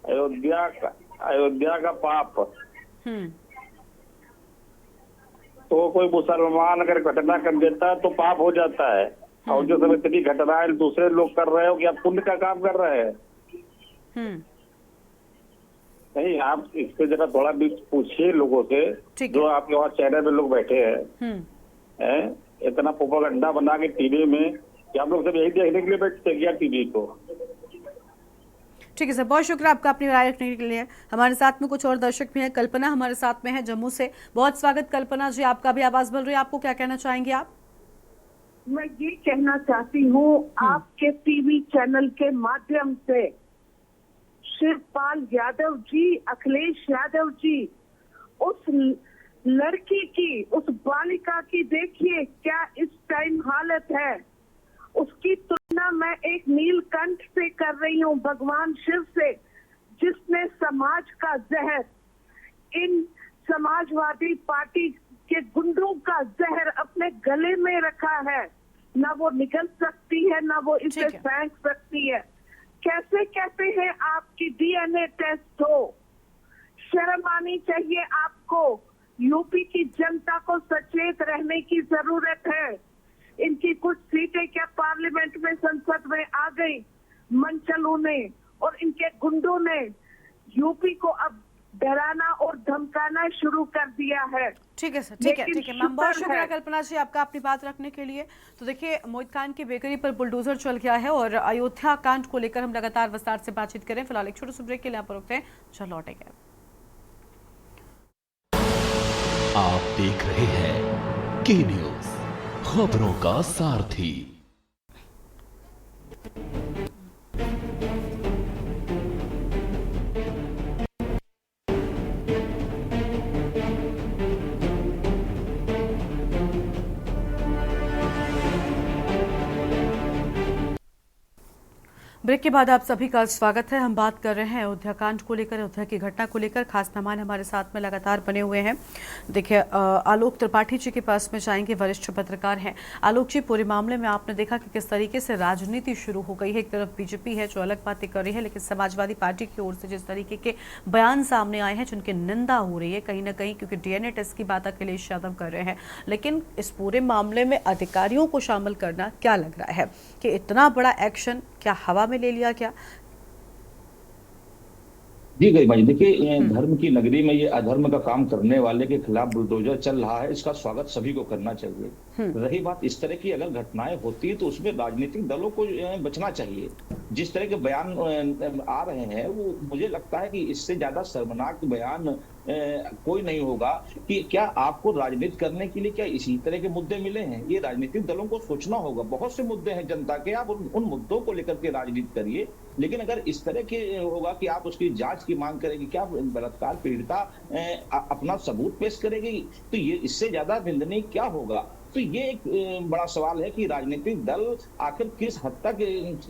अयोध्या का पाप। तो कोई मुसलमान अगर घटना कर देता है तो पाप हो जाता है, और जो सब इतनी घटनाएं दूसरे लोग कर रहे हो, क्या पुण्य का काम कर रहे हैं? नहीं, आप इस पे जरा थोड़ा भी पूछिए लोगों से, जो आपके वहाँ चैनल में लोग बैठे हैं, इतना प्रोपेगेंडा बना के टीवी में, कि हम लोग सब यही देखने के लिए बैठते क्या टीवी को? ठीक है सर, बहुत शुक्रिया आपका अपनी राय रखने के लिए। हमारे साथ में कुछ और दर्शक भी हैं। कल्पना हमारे साथ में है जम्मू से। बहुत स्वागत कल्पना जी, आपका भी आवाज मिल रही है, आपको क्या कहना चाहेंगे आप? मैं ये कहना चाहती हूँ, आपके टीवी चैनल के माध्यम से शिवपाल यादव जी, अखिलेश यादव जी, उस लड़की की, उस बालिका की देखिए क्या इस टाइम हालत है। उसकी तुलना मैं एक नीलकंठ से कर रही हूँ, भगवान शिव से, जिसने समाज का जहर, इन समाजवादी पार्टी के गुंडों का जहर अपने गले में रखा है। ना वो निकल सकती है, ना वो इसे फेंक सकती है। कैसे कहते हैं आपकी डीएनए टेस्ट हो? शर्म आनी चाहिए आपको। यूपी की जनता को सचेत रहने की जरूरत है। इनकी कुछ सीटें क्या पार्लियामेंट में, संसद में आ गई, मनचलों ने और इनके गुंडों ने यूपी को अब डराना और धमकाना शुरू कर दिया है। ठीक है सर, ठीक है, ठीक है मैम, बहुत शुक्रिया कल्पना जी आपका अपनी बात रखने के लिए। तो देखिए, मोहित खान की बेकरी पर बुलडोजर चल गया है और अयोध्या कांड को लेकर हम लगातार विस्तार से बातचीत करें। फिलहाल एक छोटे से ब्रेक के लिए यहाँ पर रुकते हैं, चल लौटेंगे। आप देख रहे हैं के न्यूज, खबरों का सारथी। ब्रेक के बाद आप सभी का स्वागत है। हम बात कर रहे हैं अयोध्या कांड को लेकर, अयोध्या की घटना को लेकर। खास मेहमान हमारे साथ में लगातार बने हुए हैं। देखिए, आलोक त्रिपाठी जी के पास में जाएंगे, वरिष्ठ पत्रकार हैं। आलोक जी, पूरे मामले में आपने देखा कि किस तरीके से राजनीति शुरू हो गई है। एक तरफ बीजेपी है जो अलग बातें कर रही है, लेकिन समाजवादी पार्टी की ओर से जिस तरीके के बयान सामने आए हैं जिनकी निंदा हो रही है कहीं ना कहीं, क्योंकि डीएनए टेस्ट की बात अखिलेश यादव कर रहे हैं। लेकिन इस पूरे मामले में अधिकारियों को शामिल करना क्या लग रहा है कि इतना बड़ा एक्शन क्या हवा में ले लिया क्या? जी गरिमा जी, देखिए, धर्म की नगरी में ये अधर्म का काम करने वाले के खिलाफ बुलडोजर चल रहा है, इसका स्वागत सभी को करना चाहिए। रही बात इस तरह की अगर घटनाएं होती है तो उसमें राजनीतिक दलों को बचना चाहिए। जिस तरह के बयान आ रहे हैं वो मुझे लगता है कि इससे ज्यादा शर्मनाक बयान कोई नहीं होगा कि क्या आपको राजनीति करने के लिए क्या इसी तरह के मुद्दे मिले हैं। ये राजनीतिक दलों को सोचना होगा। बहुत से मुद्दे हैं जनता के, आप उन मुद्दों को लेकर के राजनीति करिए। लेकिन अगर इस तरह के होगा कि आप उसकी जांच की मांग करेंगे, क्या बलात्कार पीड़िता अपना सबूत पेश करेगी, तो ये इससे ज्यादा निंदनीय क्या होगा। तो ये एक बड़ा सवाल है कि राजनीतिक दल आखिर किस हद तक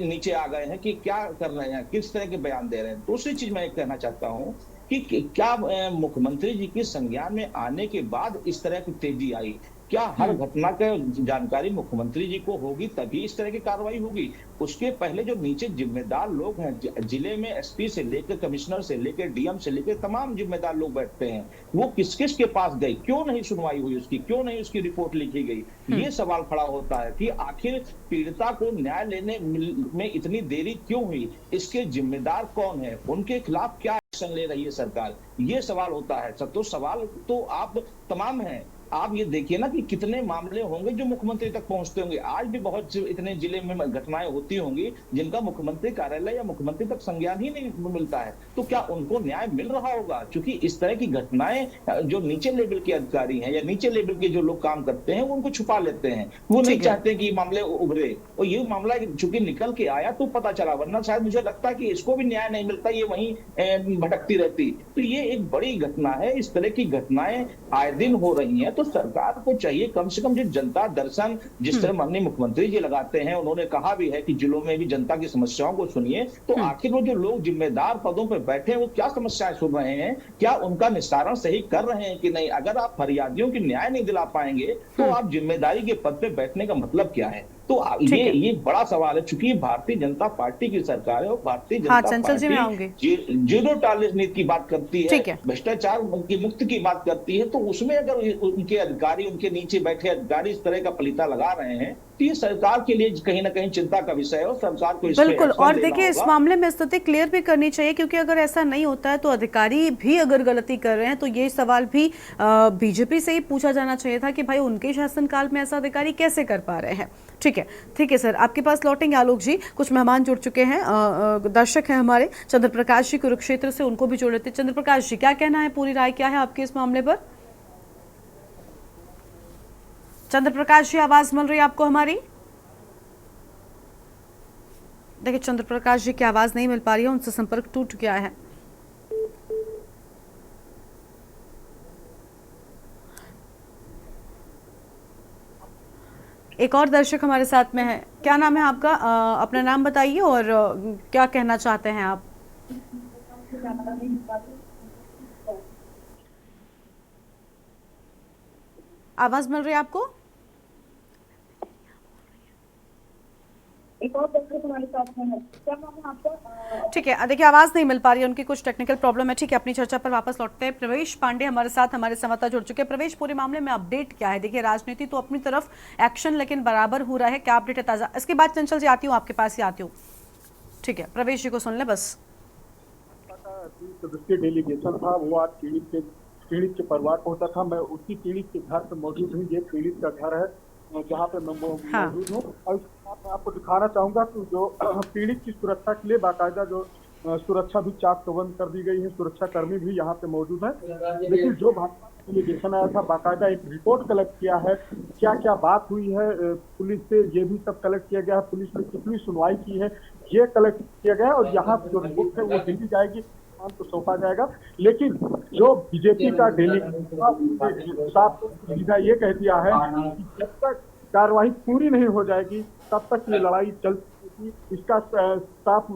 नीचे आ गए हैं कि क्या कर रहे हैं, किस तरह के बयान दे रहे हैं। दूसरी चीज मैं कहना चाहता हूँ कि क्या मुख्यमंत्री जी के संज्ञान में आने के बाद इस तरह की तेजी आई? क्या हर घटना का जानकारी मुख्यमंत्री जी को होगी तभी इस तरह की कार्रवाई होगी? उसके पहले जो नीचे जिम्मेदार लोग हैं, जिले में एसपी से लेकर कमिश्नर से लेकर डीएम से लेकर तमाम जिम्मेदार लोग बैठते हैं, वो किस किस के पास गए, क्यों नहीं सुनवाई हुई उसकी, क्यों नहीं उसकी रिपोर्ट लिखी गई? ये सवाल खड़ा होता है कि आखिर पीड़िता को न्याय लेने में इतनी देरी क्यों हुई, इसके जिम्मेदार कौन है, उनके खिलाफ क्या एक्शन ले रही है सरकार, ये सवाल होता है। तो सवाल तो आप तमाम हैं, आप ये देखिए ना कि कितने मामले होंगे जो मुख्यमंत्री तक पहुंचते होंगे। आज भी बहुत इतने जिले में घटनाएं होती होंगी जिनका मुख्यमंत्री कार्यालय या मुख्यमंत्री तक संज्ञान ही नहीं मिलता है। तो क्या उनको न्याय मिल रहा होगा? क्योंकि इस तरह की घटनाएं जो नीचे लेवल के अधिकारी हैं या नीचे लेवल के जो लोग काम करते हैं वो उनको छुपा लेते हैं, वो नहीं चाहते कि मामले उभरे। और ये मामला चूंकि निकल के आया तो पता चला, वरना शायद मुझे लगता है कि इसको भी न्याय नहीं मिलता, ये वहीं भटकती रहती। तो ये एक बड़ी घटना है। इस तरह की घटनाएं आए दिन हो रही हैं, तो सरकार को चाहिए कम से कम जो जनता दर्शन जिस तरह माननीय मुख्यमंत्री जी लगाते हैं, उन्होंने कहा भी है कि जिलों में भी जनता की समस्याओं को सुनिए, तो आखिर वो जो लोग जिम्मेदार पदों पर बैठे हैं वो क्या समस्याएं सुन रहे हैं, क्या उनका निस्तारण सही कर रहे हैं कि नहीं। अगर आप फरियादियों की न्याय नहीं दिला पाएंगे तो आप जिम्मेदारी के पद पे बैठने का मतलब क्या है? तो ये बड़ा सवाल है। चूंकि भारतीय जनता पार्टी की सरकार है और Bharatiya Janata party zero tolerance नीति की बात करती है, भ्रष्टाचार की मुक्त की बात करती है, तो उसमें अगर उनके अधिकारी, उनके नीचे बैठे अधिकारी इस तरह का पलीता लगा रहे हैं तो ये सरकार के लिए कहीं ना कहीं चिंता का विषय है और सरकार को बिल्कुल। और देखिए इस मामले में स्थिति क्लियर भी करनी चाहिए, क्योंकि अगर ऐसा नहीं होता है तो अधिकारी भी अगर गलती कर रहे हैं तो ये सवाल भी बीजेपी से ही पूछा जाना चाहिए था कि भाई उनके शासनकाल में ऐसा अधिकारी कैसे कर पा रहे हैं। ठीक है सर, आपके पास लौटेंगे आलोक जी। कुछ मेहमान जुड़ चुके हैं, दर्शक हैं हमारे चंद्र प्रकाश जी कुरुक्षेत्र से, उनको भी जोड़ लेते हैं। चंद्र प्रकाश जी, क्या कहना है, पूरी राय क्या है आपके इस मामले पर? चंद्र प्रकाश जी, आवाज मिल रही है आपको हमारी? देखिए चंद्र प्रकाश जी की आवाज नहीं मिल पा रही है, उनसे संपर्क टूट गया है। एक और दर्शक हमारे साथ में है, क्या नाम है आपका? अपना नाम बताइए और क्या कहना चाहते हैं आप? आवाज मिल रही है आपको? एक और दर्शक हमारे साथ में है, क्या नाम है आपका? ठीक है, देखिए आवाज नहीं मिल पा रही है, उनकी कुछ टेक्निकल प्रॉब्लम है। ठीक है, अपनी चर्चा पर वापस लौटते हैं। प्रवेश पांडे हमारे साथ, हमारे संवाददाता जुड़ चुके हैं। प्रवेश, पूरे मामले में अपडेट क्या है? देखिए राजनीति तो अपनी तरफ एक्शन लेकिन बराबर हो रहा है, क्या अपडेट है ताजा? इसके बाद चंचल जी आती हूँ, आपके पास ही आती हूँ। ठीक है, प्रवेश जी को सुन ले बस। सदस्यीय डेलीगेशन था, वो आज पीड़ित के परिवार पहुंचा था। मैं उसी पीड़ित के घर पे मौजूद हूँ। ये पीड़ित का घर है जहाँ पे मैं मौजूद हूँ। और मैं आपको दिखाना चाहूंगा कि जो पीड़ित की सुरक्षा के लिए बाकायदा जो सुरक्षा भी चाक चौबंद कर दी गई है, सुरक्षा कर्मी भी यहाँ पे मौजूद है। लेकिन जो भाजपा डेलीगेशन आया था, बाकायदा एक रिपोर्ट कलेक्ट किया है, क्या क्या बात हुई है पुलिस से, ये भी सब कलेक्ट किया गया है। पुलिस ने कितनी सुनवाई की है ये कलेक्ट किया गया है, और यहाँ जो रिपोर्ट है वो दिल्ली जाएगी, को सौंपा जाएगा। लेकिन जो बीजेपी का डेलीगेशन साफ सीधा ये कह दिया है कि जब तक कार्रवाई पूरी नहीं हो जाएगी तब तक ये लड़ाई चलती रहेगी। इसका साफ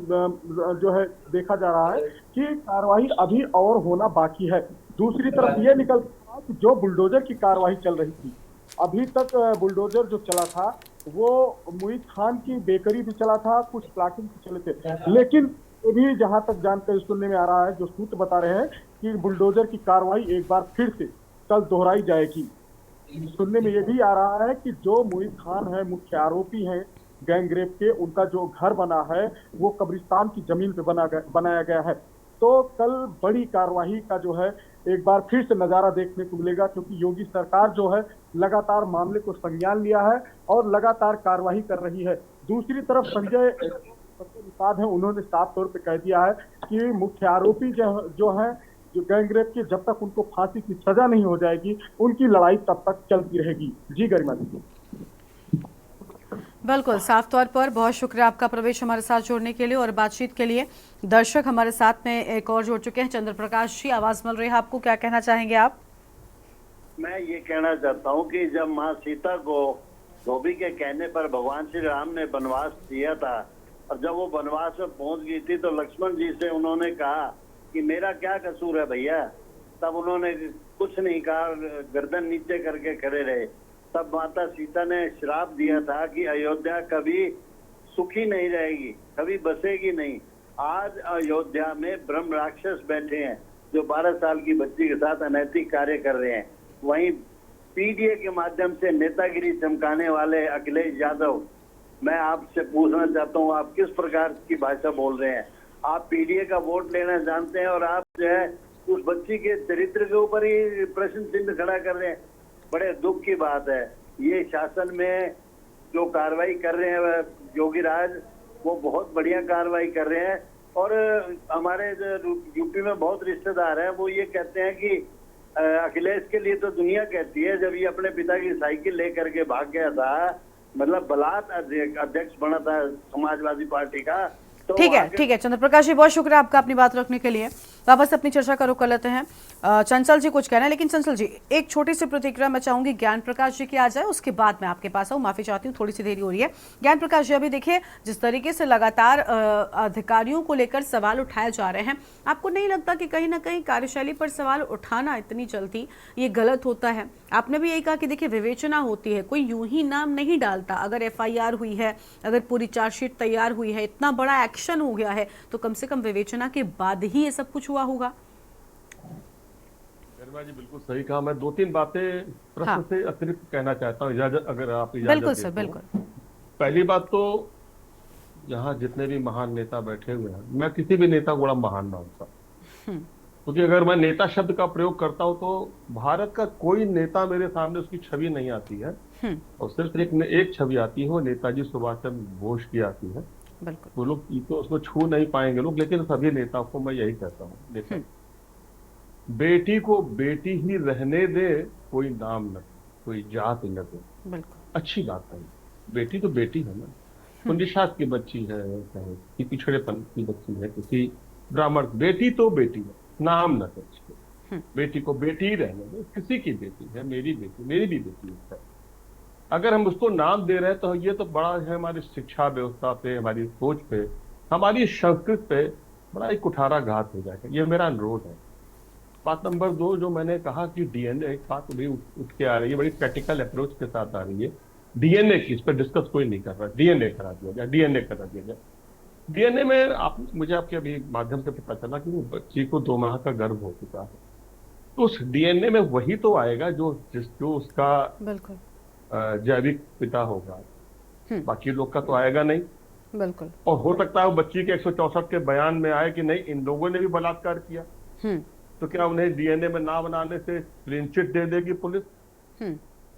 जो है देखा जा रहा है कि कार्रवाई अभी और होना बाकी है। दूसरी तरफ ये निकल रहा है कि जो बुलडोजर की कार्रवाई चल रही थी, अभी तक बुलडोजर जो चला था वो मुईद खान की बेकरी भी चला था, कुछ प्लाटिंग भी चले थे। लेकिन ये भी जहां तक जानकारी सुनने में आ रहा है, जो सूत्र बता रहे हैं कि बुलडोजर की कार्रवाई एक बार फिर से कल दोहराई जाएगी। सुनने में ये भी आ रहा है कि जो मुईद खान है, मुख्य आरोपी हैं गैंगरेप के, उनका जो घर बना है वो कब्रिस्तान की जमीन पे बनाया गया है। तो कल बड़ी कार्रवाई का जो है एक बार फिर से नजारा देखने को मिलेगा, क्योंकि योगी सरकार जो है लगातार मामले को संज्ञान लिया है और लगातार कार्रवाई कर रही है। दूसरी तरफ संजय निषाद है, उन्होंने साफ तौर पे कह दिया है कि मुख्य आरोपी जो है जो गैंगरेप के, जब तक उनको फांसी की सजा नहीं हो जाएगी उनकी लड़ाई तब तक चलती रहेगी। जी गरिमा जी। बिल्कुल, साफ तौर पर बहुत शुक्रिया आपका प्रवेश हमारे साथ जोड़ने के लिए और बातचीत के लिए। दर्शक हमारे साथ में एक और जुड़ चुके हैं, चंद्र प्रकाश जी, आवाज मिल रही है आपको, क्या कहना चाहेंगे आप? मैं ये कहना चाहता हूँ कि जब माँ सीता को धोबी के कहने पर भगवान श्री राम ने वनवास दिया था, और जब वो वनवास में पहुंच गई थी तो लक्ष्मण जी से उन्होंने कहा कि मेरा क्या कसूर है भैया। तब उन्होंने कुछ नहीं कहा, गर्दन नीचे करके खड़े रहे। तब माता सीता ने श्राप दिया था कि अयोध्या कभी सुखी नहीं रहेगी, कभी बसेगी नहीं। आज अयोध्या में ब्रह्म राक्षस बैठे हैं जो 12 साल की बच्ची के साथ अनैतिक कार्य कर रहे हैं। वहीं पीडीए के माध्यम से नेतागिरी चमकाने वाले अखिलेश यादव, मैं आपसे पूछना चाहता हूँ, आप किस प्रकार की भाषा बोल रहे हैं? आप पीडीए का वोट लेना जानते हैं और आप जो है उस बच्ची के चरित्र के ऊपर ही प्रश्न चिन्ह खड़ा कर रहे हैं। बड़े दुख की बात है। ये शासन में जो कार्रवाई कर रहे हैं योगी राज, वो बहुत बढ़िया कार्रवाई कर रहे हैं। और हमारे यूपी में बहुत रिश्तेदार हैं, वो ये कहते हैं कि अखिलेश के लिए तो दुनिया कहती है, जब ये अपने पिता की साइकिल लेकर के भाग गया था, मतलब बलात् अध्यक्ष बना था समाजवादी पार्टी का। तो ठीक है चंद्र प्रकाश जी, बहुत शुक्रिया आपका अपनी बात रखने के लिए। वापस अपनी चर्चा का रुख कर लेते हैं। चंचल जी कुछ कहना है, लेकिन चंचल जी एक छोटी सी प्रतिक्रिया मैं चाहूंगी ज्ञान प्रकाश जी की आ जाए, उसके बाद मैं आपके पास आऊँ। माफी चाहती हूँ, थोड़ी सी देरी हो रही है। ज्ञान प्रकाश जी, अभी देखिए जिस तरीके से लगातार अधिकारियों को लेकर सवाल उठाए जा रहे हैं, आपको नहीं लगता कि कहीं ना कहीं कार्यशैली पर सवाल उठाना इतनी जल्दी ये गलत होता है? आपने भी यही कहा कि देखिए विवेचना होती है, कोई यूं ही नाम नहीं डालता। अगर FIR हुई है, अगर पूरी चार्जशीट तैयार हुई है, इतना बड़ा एक्शन हो गया है, तो कम से कम विवेचना के बाद ही ये सब कुछ हुआ होगा। गरिमा जी बिल्कुल सही कहा। मैं 2-3 बातें प्रश्न से अतिरिक्त कहना चाहता हूँ, इजाजत अगर आप इजाजत बिल्कुल सर, बिल्कुल। पहली बात तो यहाँ जितने भी महान नेता बैठे हुए हैं, मैं किसी भी नेता को बड़ा महान मानता हूँ, क्योंकि अगर मैं नेता शब्द का प्रयोग करता हूं तो भारत का कोई नेता मेरे सामने उसकी छवि नहीं आती है, और सिर्फ एक छवि आती है, वो नेताजी सुभाष चंद्र बोस की आती है। वो लोग तो उसको छू नहीं पाएंगे लोग, लेकिन सभी नेताओं को मैं यही कहता हूँ, देखो बेटी को बेटी ही रहने दे, कोई नाम न, कोई जात न दे। अच्छी बात है, बेटी तो बेटी है ना, कोई निषाद की बच्ची है, किसी पिछड़ेपन की बच्ची है, किसी ब्राह्मण, बेटी तो बेटी है, नाम न दे। बेटी को बेटी ही रहने दे, किसी की बेटी है, मेरी बेटी, मेरी भी बेटी है। अगर हम उसको नाम दे रहे हैं तो ये तो बड़ा है हमारी शिक्षा व्यवस्था पे, हमारी सोच पे, हमारी संस्कृति पे बड़ा एक कुठाराघात हो जाएगा। ये मेरा अनुरोध है। बात नंबर 2, जो मैंने कहा कि डीएनए, एक बात भी उठ के आ रही है, बड़ी प्रैक्टिकल अप्रोच के साथ आ रही है। डीएनए की इस पर डिस्कस कोई नहीं कर रहा, डीएनए करा दिया जाए, डीएनए करा दिया जाए। डीएनए में मुझे आपके अभी माध्यम से पता चला कि बच्ची को 2 माह का गर्भ हो चुका है, तो उस डीएनए में वही तो आएगा जो उसका जैविक पिता होगा, बाकी लोग का तो आएगा नहीं। बिल्कुल। और हो सकता है वो बच्ची के 164 के बयान में आए कि नहीं, इन लोगों ने भी बलात्कार किया, तो क्या उन्हें डीएनए में ना बनाने से क्लीन चिट दे देगी पुलिस?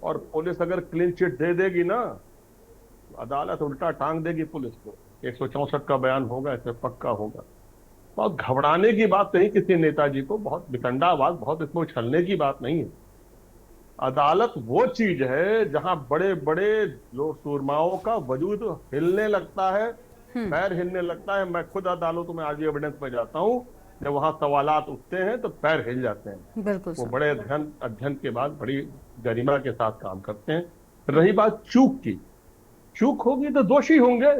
और पुलिस अगर क्लीन चिट दे देगी ना, अदालत उल्टा टांग देगी पुलिस को। 164 का बयान होगा, ऐसे पक्का होगा। बहुत घबराने की बात नहीं किसी नेताजी को, बहुत वितंडावाद, बहुत इसमें उछलने की बात नहीं है। अदालत वो चीज है जहां बड़े बड़े जो सूरमाओं का वजूद हिलने लगता है, पैर हिलने लगता है। मैं खुद अदालतों में आज एविडेंस में जाता हूं, जब वहां सवालात उठते हैं तो पैर हिल जाते हैं। बिल्कुल। वो बड़े अध्ययन के बाद बड़ी गरिमा के साथ काम करते हैं। रही बात चूक की, चूक होगी तो दोषी होंगे,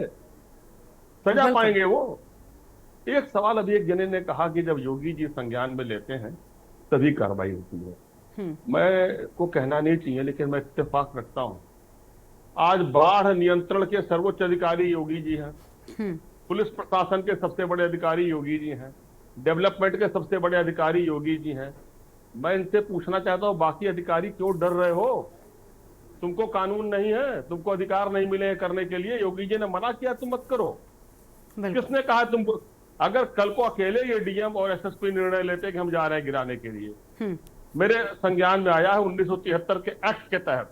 सजा पाएंगे वो। एक सवाल अभी एक जने ने कहा कि जब योगी जी संज्ञान में लेते हैं तभी कार्रवाई होती है। मैं को कहना नहीं चाहिए, लेकिन मैं इत्तेफाक रखता हूं, आज बाढ़ नियंत्रण के सर्वोच्च अधिकारी योगी जी हैं, पुलिस प्रशासन के सबसे बड़े अधिकारी योगी जी हैं, डेवलपमेंट के सबसे बड़े अधिकारी योगी जी हैं। मैं इनसे पूछना चाहता हूं, बाकी अधिकारी क्यों डर रहे हो? तुमको कानून नहीं है, तुमको अधिकार नहीं मिले करने के लिए? योगी जी ने मना किया तुम मत करो, किसने कहा तुमको? अगर कल को अकेले ये डीएम और एसएसपी निर्णय लेते कि हम जा रहे हैं गिराने के लिए, मेरे संज्ञान में आया है 1973 के एक्ट के तहत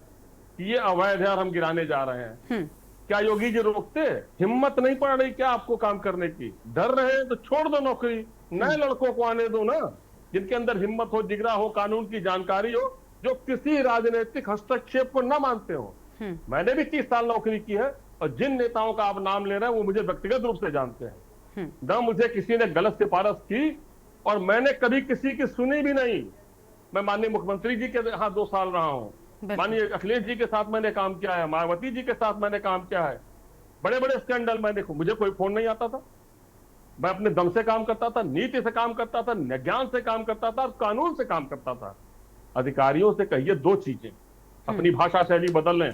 कि ये अवैध है और हम गिराने जा रहे हैं, क्या योगी जी रोकते? हिम्मत नहीं पड़ रही क्या आपको काम करने की? डर रहे हैं तो छोड़ दो नौकरी, नए लड़कों को आने दो ना, जिनके अंदर हिम्मत हो, जिगरा हो, कानून की जानकारी हो, जो किसी राजनीतिक हस्तक्षेप को न मानते हो। मैंने भी 30 साल नौकरी की है, और जिन नेताओं का आप नाम ले रहे हैं वो मुझे व्यक्तिगत रूप से जानते हैं। न मुझे किसी ने गलत सिफारिश की, और मैंने कभी किसी की सुनी भी नहीं। मैं माननीय मुख्यमंत्री जी के यहाँ 2 साल रहा हूँ, माननीय अखिलेश जी के साथ मैंने काम किया है, मायावती जी के साथ मैंने काम किया है। बड़े बड़े स्कैंडल मैंने, मुझे कोई फोन नहीं आता था, मैं अपने दम से काम करता था, नीति से काम करता था, ज्ञान से काम करता था, और कानून से काम करता था। अधिकारियों से कहिए 2 चीजें, अपनी भाषा शैली बदल लें।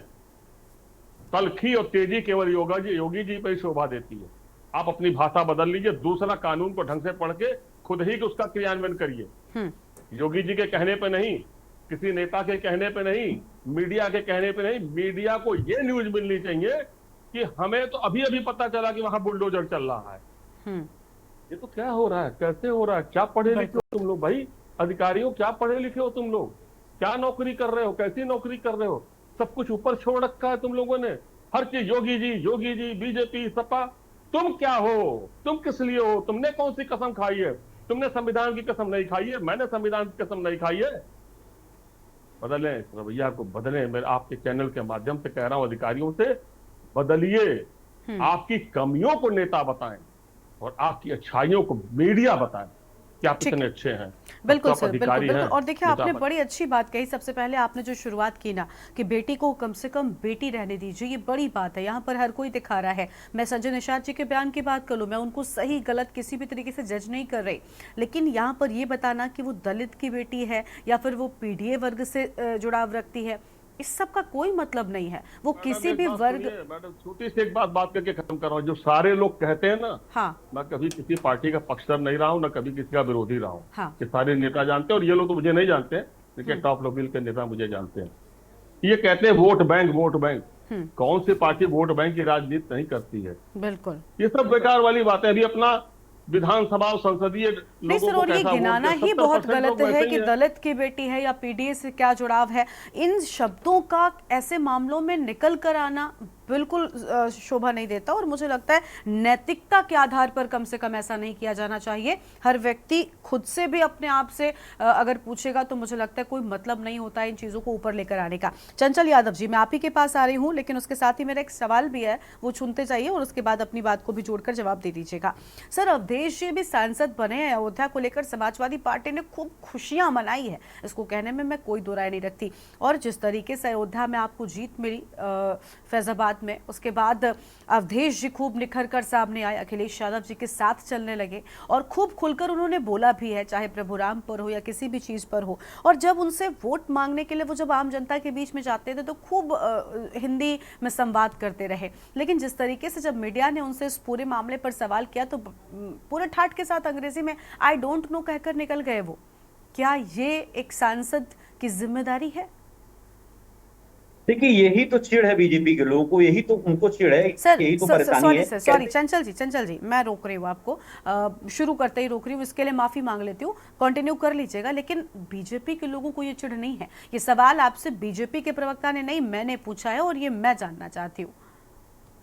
तलखी और तेजी केवल योगी जी पर ही शोभा देती है। आप अपनी भाषा बदल लीजिए। दूसरा, कानून को ढंग से पढ़ के खुद ही उसका क्रियान्वयन करिए। योगी जी के कहने पे नहीं, किसी नेता के कहने पे नहीं, मीडिया के कहने पे नहीं। मीडिया को ये न्यूज मिलनी चाहिए कि हमें तो अभी अभी पता चला कि वहां बुलडोजर चल रहा है। ये तो क्या हो रहा है, कैसे हो रहा है? क्या पढ़े लिखे हो तुम लोग भाई? अधिकारियों क्या पढ़े लिखे हो तुम लोग? क्या नौकरी कर रहे हो, कैसी नौकरी कर रहे हो? सब कुछ ऊपर छोड़ रखा है तुम लोगों ने, हर चीज योगी जी, बीजेपी, सपा। तुम क्या हो? तुम किस लिए हो? तुमने कौन सी कसम खाई है? तुमने संविधान की कसम नहीं खाई है, मैंने संविधान की कसम नहीं खाई है। बदलें इस रवैया को, बदलें। मैं आपके चैनल के माध्यम से कह रहा हूं, अधिकारियों से बदलिए। आपकी कमियों को नेता बताएं और आपकी अच्छाइयों को मीडिया बताएं कि आप कितने अच्छे हैं। बिल्कुल सर, बिल्कुल बिल्कुल। और देखिए, आपने बड़ी अच्छी बात कही। सबसे पहले आपने जो शुरुआत की ना कि बेटी को कम से कम बेटी रहने दीजिए, ये बड़ी बात है। यहाँ पर हर कोई दिखा रहा है। मैं संजय निषाद जी के बयान की बात कर लूँ, मैं उनको सही गलत किसी भी तरीके से जज नहीं कर रही, लेकिन यहाँ पर ये बताना कि वो दलित की बेटी है या फिर वो पीडीए वर्ग से जुड़ाव रखती है, इस सब का कोई मतलब नहीं है। वो किसी भी वर्ग। मैडम छोटी सी एक बात करके खत्म कर रहा हूँ। जो सारे लोग कहते हैं ना, हाँ, मैं कभी किसी पार्टी का पक्षधर नहीं रहा हूँ, ना कभी किसी का विरोधी रहा हूँ। हाँ, कि सारे नेता जानते हैं, और ये लोग तो मुझे नहीं जानते, लेकिन टॉप लेवल के नेता मुझे जानते हैं। ये कहते हैं वोट बैंक, वोट बैंक। कौन सी पार्टी वोट बैंक की राजनीति नहीं करती है? बिल्कुल, ये सब बेकार वाली बातें। अभी अपना विधानसभा और संसदीय नहीं सर, और ये गिनाना ही बहुत गलत है कि दलित की बेटी है या पीडीए से क्या जुड़ाव है। इन शब्दों का ऐसे मामलों में निकल कर आना बिल्कुल शोभा नहीं देता, और मुझे लगता है नैतिकता के आधार पर कम से कम ऐसा नहीं किया जाना चाहिए। हर व्यक्ति खुद से भी अपने आप से अगर पूछेगा तो मुझे लगता है कोई मतलब नहीं होता है इन चीज़ों को ऊपर लेकर आने का। चंचल यादव जी, मैं आप ही के पास आ रही हूँ, लेकिन उसके साथ ही मेरा एक सवाल भी है, वो सुनते जाइए और उसके बाद अपनी बात को भी जोड़कर जवाब दे दीजिएगा। सर, अवधेश जी भी सांसद बने हैं। अयोध्या को लेकर समाजवादी पार्टी ने खूब खुशियां मनाई है, इसको कहने में मैं कोई दो राय नहीं रखती। और जिस तरीके से अयोध्या में आपको जीत मिली फैजाबाद में, उसके बाद अवधेश जी खूब निखर कर सामने आए, अखिलेश यादव जी के साथ चलने लगे और खूब खुलकर उन्होंने बोला भी है, चाहे प्रभुराम पर हो या किसी भी चीज पर हो। और जब उनसे वोट मांगने के लिए वो जब आम जनता के बीच में जाते थे तो खूब हिंदी में संवाद करते रहे, लेकिन जिस तरीके से जब मीडिया ने उनसे इस पूरे मामले पर सवाल किया तो पूरे ठाठ के साथ अंग्रेजी में आई डोंट नो कहकर निकल गए वो। क्या ये एक सांसद की जिम्मेदारी है? देखिए, यही तो चिढ़ है बीजेपी के लोगों को, यही तो उनको चिढ़ है, यही तो परेशानी है। सॉरी चंचल जी, मैं रोक रही हूँ आपको, शुरू करते ही रोक रही हूँ, इसके लिए माफी मांग लेती हूँ, कंटिन्यू कर लीजिएगा। लेकिन बीजेपी के लोगों को ये चिढ़ नहीं है। ये सवाल आपसे बीजेपी के प्रवक्ता ने नहीं, मैंने पूछा है और ये मैं जानना चाहती हूँ।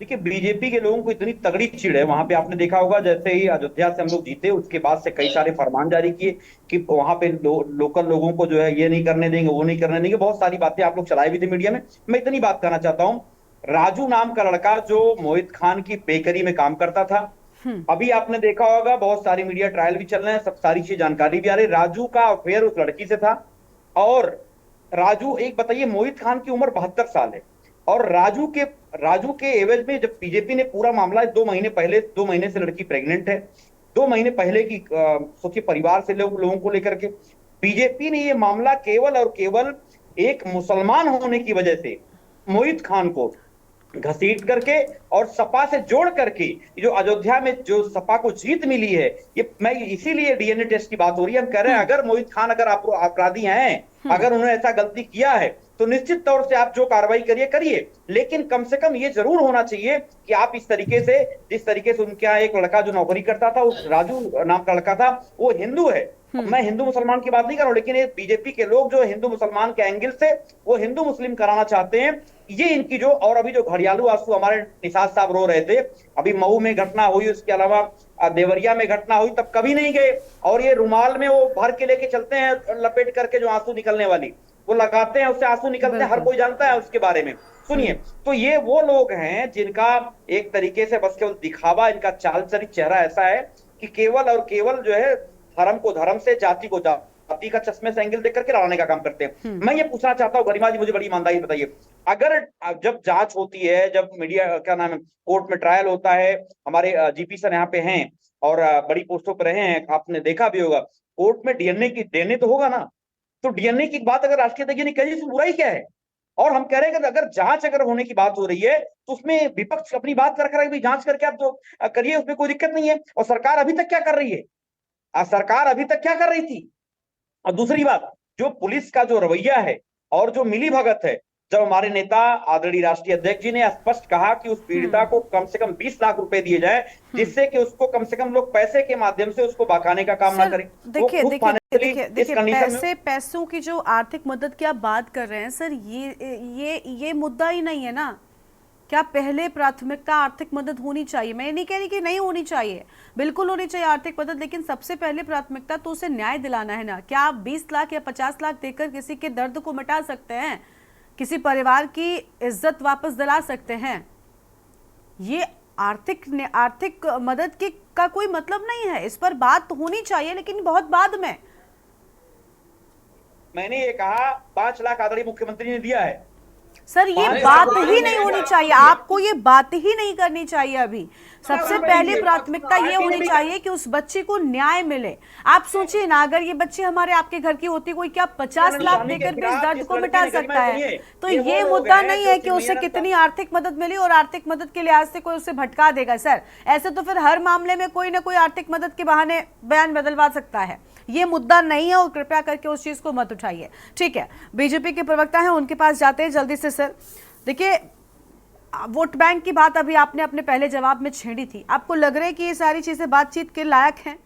देखिए, बीजेपी के लोगों को इतनी तगड़ी चिढ़ है, वहां पे आपने देखा होगा जैसे ही अयोध्या से हम लोग जीते उसके बाद से कई सारे फरमान जारी किए कि वहां पे लोकल लोगों को जो है ये नहीं करने देंगे, वो नहीं करने देंगे, बहुत सारी बातें आप लोग चलाई भी थे मीडिया में। मैं इतनी बात करना चाहता हूँ, राजू नाम का लड़का जो मोहित खान की बेकरी में काम करता था, अभी आपने देखा होगा बहुत सारी मीडिया ट्रायल भी चल रहे हैं, सब सारी चीज जानकारी भी आ रही। राजू का अफेयर उस लड़की से था, और राजू, एक बताइए, मोहित खान की उम्र 72 साल है, और राजू के एवज में जब बीजेपी ने पूरा मामला 2 महीने से लड़की प्रेग्नेंट है, 2 महीने पहले की सोचिए परिवार से लोगों को लेकर के बीजेपी ने ये मामला केवल और केवल एक मुसलमान होने की वजह से मोहित खान को घसीट करके और सपा से जोड़ करके जो अयोध्या में जो सपा को जीत मिली है, ये मैं इसीलिए डीएनए टेस्ट की बात हो रही है। हम कह रहे हैं अगर मोहित खान अगर अपराधी हैं, अगर उन्होंने ऐसा गलती किया है तो निश्चित तौर से आप जो कार्रवाई करिए, लेकिन कम से कम ये जरूर होना चाहिए कि आप इस तरीके से, जिस तरीके से उनके यहाँ एक लड़का जो नौकरी करता था, उस राजू नाम का लड़का था, वो हिंदू है। मैं हिंदू मुसलमान की बात नहीं कर रहा हूं, लेकिन ये बीजेपी के लोग जो हिंदू मुसलमान के एंगल से वो हिंदू मुस्लिम कराना चाहते हैं, ये इनकी जो, और अभी जो घड़ियालू आंसू हमारे निषाद साहब रो रहे थे, अभी मऊ में घटना हुई, उसके अलावा देवरिया में घटना हुई, तब कभी नहीं गए, और ये रुमाल में वो भर के लेके चलते हैं लपेट करके, जो आंसू निकलने वाली वो लगाते हैं, उससे आंसू निकलते हैं, हर कोई जानता है उसके बारे में। सुनिए, तो ये वो लोग हैं जिनका एक तरीके से बस केवल दिखावा, इनका चाल चरित चेहरा ऐसा है कि केवल और केवल जो है धर्म को धर्म से, जाति को जाति का चश्मे से एंगल देख करके लड़ाने का काम करते हैं। मैं ये पूछना चाहता हूँ गरिमा जी, मुझे बड़ी ईमानदारी बताइए, अगर जब जांच होती है, जब मीडिया क्या नाम है, कोर्ट में ट्रायल होता है, हमारे जीपी सर यहाँ पे हैं और बड़ी पोस्टों पर रहे हैं, आपने देखा भी होगा, कोर्ट में डीएनए तो होगा ना, तो डीएनए की बात अगर राष्ट्रीय अध्यक्ष ने कही, इसमें बुराई क्या है? और हम कह रहे हैं कि अगर जांच अगर होने की बात हो रही है तो उसमें विपक्ष अपनी बात कर रहा है, जांच करके आप जो करिए, उसमें कोई दिक्कत नहीं है। और सरकार अभी तक क्या कर रही है? सरकार अभी तक क्या कर रही थी? और दूसरी बात, जो पुलिस का जो रवैया है और जो मिली भगत है, जब हमारे नेता आदरणीय राष्ट्रीय अध्यक्ष जी ने स्पष्ट कहा कि उस पीड़िता को कम से कम 20 लाख रुपए दिए जाए, जिससे कि उसको कम से कम लोग पैसे के माध्यम से उसको बहकाने का काम ना करें। देखिए पैसों की जो आर्थिक मदद की आप बात कर रहे हैं सर, ये मुद्दा ही नहीं है ना। क्या पहले प्राथमिकता आर्थिक मदद होनी चाहिए? मैं नहीं कह रही कि नहीं होनी चाहिए, बिल्कुल होनी चाहिए आर्थिक मदद, लेकिन सबसे पहले प्राथमिकता तो उसे न्याय दिलाना है ना। क्या आप 20 लाख या 50 लाख देकर किसी के दर्द को मिटा सकते हैं? किसी परिवार की इज्जत वापस दिला सकते हैं? ये आर्थिक मदद की का कोई मतलब नहीं है। इस पर बात होनी चाहिए, लेकिन बहुत बाद में। मैंने ये कहा 5 लाख आदरणीय मुख्यमंत्री ने दिया है सर, ये बात ही नहीं होनी चाहिए। आपको ये बात ही नहीं करनी चाहिए। अभी सबसे पहले प्राथमिकता ये होनी चाहिए कि उस बच्चे को न्याय मिले। आप सोचिए ना, अगर ये बच्ची हमारे आपके घर की होती, कोई क्या 50 लाख देकर भी इस दर्द को मिटा सकता है? तो ये मुद्दा नहीं है कि उसे कितनी आर्थिक मदद मिली और आर्थिक मदद के लिहाज से कोई उसे भटका देगा। सर, ऐसे तो फिर हर मामले में कोई ना कोई आर्थिक मदद के बहाने बयान बदलवा सकता है। ये मुद्दा नहीं है और कृपया करके उस चीज को मत उठाइए, ठीक है? बीजेपी के प्रवक्ता हैं, उनके पास जाते हैं जल्दी से। सर देखिए, वोट बैंक की बात अभी आपने अपने पहले जवाब में छेड़ी थी। आपको लग रहा है कि ये सारी चीजें बातचीत के लायक हैं?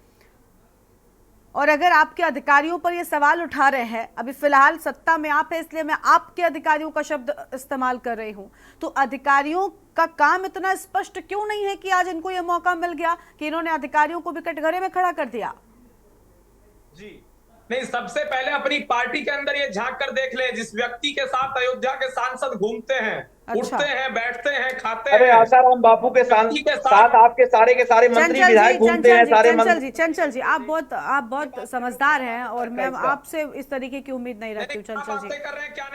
और अगर आपके अधिकारियों पर ये सवाल उठा रहे हैं, अभी फिलहाल सत्ता में आप है इसलिए मैं आपके अधिकारियों का शब्द इस्तेमाल कर रही हूं, तो अधिकारियों का काम इतना स्पष्ट क्यों नहीं है कि आज इनको ये मौका मिल गया कि इन्होंने अधिकारियों को भी कटघरे में खड़ा कर दिया? जी नहीं, सबसे पहले अपनी पार्टी के अंदर ये झांक कर देख ले, जिस व्यक्ति के साथ अयोध्या के सांसद घूमते हैं, उठते हैं, बैठते हैं, खाते हैं। अरे आसाराम बापू के साथ आपके सारे के सारे मंत्री विधायक घूमते हैं। चंचल जी, आप बहुत समझदार हैं और मैं आपसे इस तरीके की उम्मीद नहीं रखती हूँ। चंचल जी,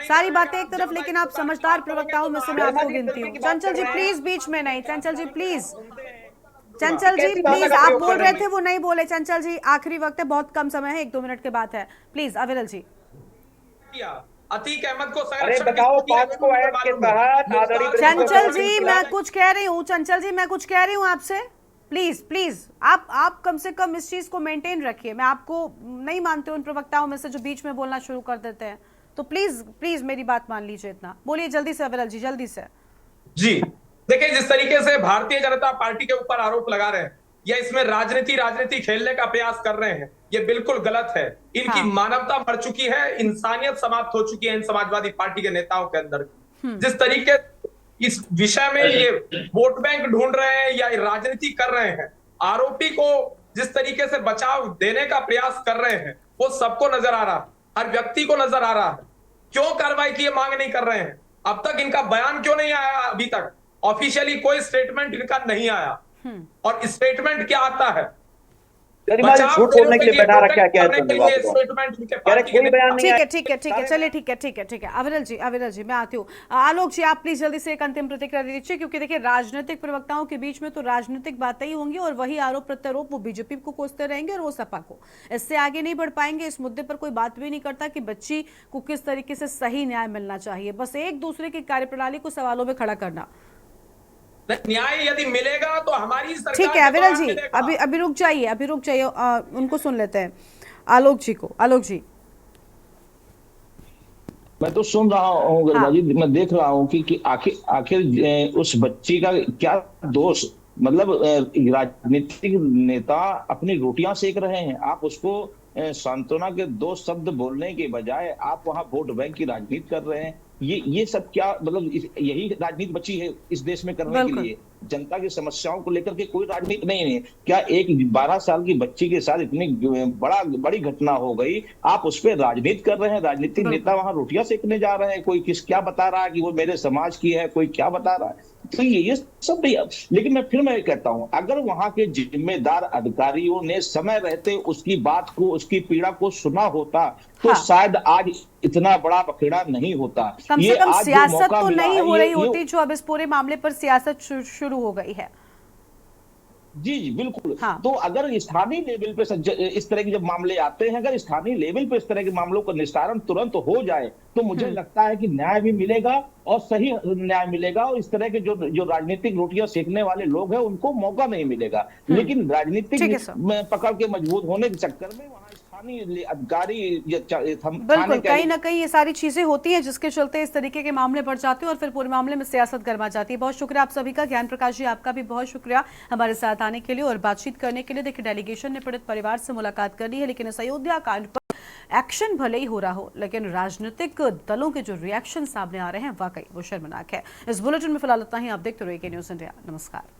सारी बातें एक तरफ, लेकिन आप समझदार प्रवक्ताओं में से मैं आपको गिनती हूँ। चंचल जी प्लीज, बीच में नहीं। चंचल जी प्लीज, चंचल जी प्लीज, आप बोल रहे थे वो नहीं बोले। चंचल जी, आखिरी वक्त है, बहुत कम समय है, 1-2 मिनट के बाद है, प्लीज। अविरल जी, अतीक अहमद को बताओ, 5 को ऐड के तहत। चंचल जी मैं कुछ कह रही हूँ, चंचल जी मैं कुछ कह रही हूँ आपसे, प्लीज प्लीज आप कम से कम इस चीज को मेंटेन रखिए। मैं आपको नहीं मानती उन प्रवक्ताओं में से जो बीच में बोलना शुरू कर देते हैं, तो प्लीज प्लीज मेरी बात मान लीजिए। इतना बोलिए जल्दी से अविरल जी, जल्दी से। जी देखिए, जिस तरीके से भारतीय जनता पार्टी के ऊपर आरोप लगा रहे हैं या इसमें राजनीति खेलने का प्रयास कर रहे हैं, ये बिल्कुल गलत है। इनकी मानवता मर चुकी है, इंसानियत समाप्त हो चुकी है इन समाजवादी पार्टी के नेताओं के अंदर। जिस तरीके इस विषय में ये वोट बैंक ढूंढ रहे हैं या राजनीति कर रहे हैं, आरोपी को जिस तरीके से बचाव देने का प्रयास कर रहे हैं, वो सबको नजर आ रहा है, हर व्यक्ति को नजर आ रहा है। क्यों कार्रवाई की मांग नहीं कर रहे हैं? अब तक इनका बयान क्यों नहीं आया? अभी तक ऑफिशियली कोई स्टेटमेंट इनका नहीं आया। और स्टेटमेंट क्या आता है? झूठ बोलने के लिए बैठा रखा क्या है? ठीक है, चलिए ठीक है। अविरल जी मैं आती हूँ। आलोक जी, आप प्लीज जल्दी से एक अंतिम प्रतिक्रिया दे दीजिए, क्योंकि देखिए राजनीतिक प्रवक्ताओं के बीच में तो राजनीतिक बातें ही होंगी और वही आरोप प्रत्यारोप वो बीजेपी को कोसते रहेंगे और वो सपा को। इससे आगे नहीं बढ़ पाएंगे। इस मुद्दे पर कोई बात भी नहीं करता कि बच्ची को किस तरीके से सही न्याय मिलना चाहिए, बस एक दूसरे की कार्यप्रणाली को सवालों में खड़ा करना। न्याय यदि मिलेगा तो हमारी सरकार। ठीक है अविरल जी, अभी रुक जाइए, उनको सुन लेते हैं, आलोक जी को। आलोक जी, मैं तो सुन रहा हूँ गरिमा जी, मैं देख रहा हूँ कि आखिर उस बच्ची का क्या दोष? मतलब राजनीतिक नेता अपनी रोटियां सेक रहे हैं, आप उसको सांत्वना के 2 शब्द बोलने के बजाय आप वहां वोट बैंक की राजनीति कर रहे हैं। ये सब क्या मतलब? यही राजनीति बची है इस देश में करने के लिए? जनता की समस्याओं को लेकर के कोई राजनीति नहीं है क्या? एक 12 साल की बच्ची के साथ इतनी बड़ी घटना हो गई, आप उस पर राजनीति कर रहे हैं। राजनीतिक नेता वहां रोटियां सेकने जा रहे हैं। कोई क्या बता रहा है कि वो मेरे समाज की है, कोई क्या बता रहा है, तो ये सब नहीं। लेकिन मैं कहता हूं, अगर वहां के जिम्मेदार अधिकारियों ने समय रहते उसकी बात को, उसकी पीड़ा को सुना होता तो शायद आज इतना बड़ा पखेड़ा नहीं होता। कम से कम सियासत तो नहीं हो रही होती जो अब इस पूरे मामले पर सियासत शुरू हो गई है। जी बिल्कुल। तो अगर स्थानीय लेवल पे इस तरह के जब मामले आते हैं, अगर स्थानीय लेवल पे इस तरह के मामलों का निस्तारण तुरंत हो जाए तो मुझे लगता है कि न्याय भी मिलेगा और सही न्याय मिलेगा, और इस तरह के जो राजनीतिक रोटियां सेकने वाले लोग हैं उनको मौका नहीं मिलेगा। लेकिन राजनीतिक पकड़ के मजबूत होने के चक्कर में वहां बिल्कुल, कहीं ना कहीं ये सारी चीजें होती हैं जिसके चलते इस तरीके के मामले बढ़ जाते हैं और फिर पूरे मामले में सियासत गरमा जाती है। बहुत शुक्रिया आप सभी का। ज्ञान प्रकाश जी, आपका भी बहुत शुक्रिया हमारे साथ आने के लिए और बातचीत करने के लिए। देखिए, डेलीगेशन ने पीड़ित परिवार से मुलाकात कर ली है, लेकिन इस अयोध्या कांड पर एक्शन भले ही हो रहा हो, लेकिन राजनीतिक दलों के जो रिएक्शन सामने आ रहे हैं वाकई वो शर्मनाक है। इस बुलेटिन में फिलहाल इतना ही। आप देखते रहिए के न्यूज़ इंडिया। नमस्कार।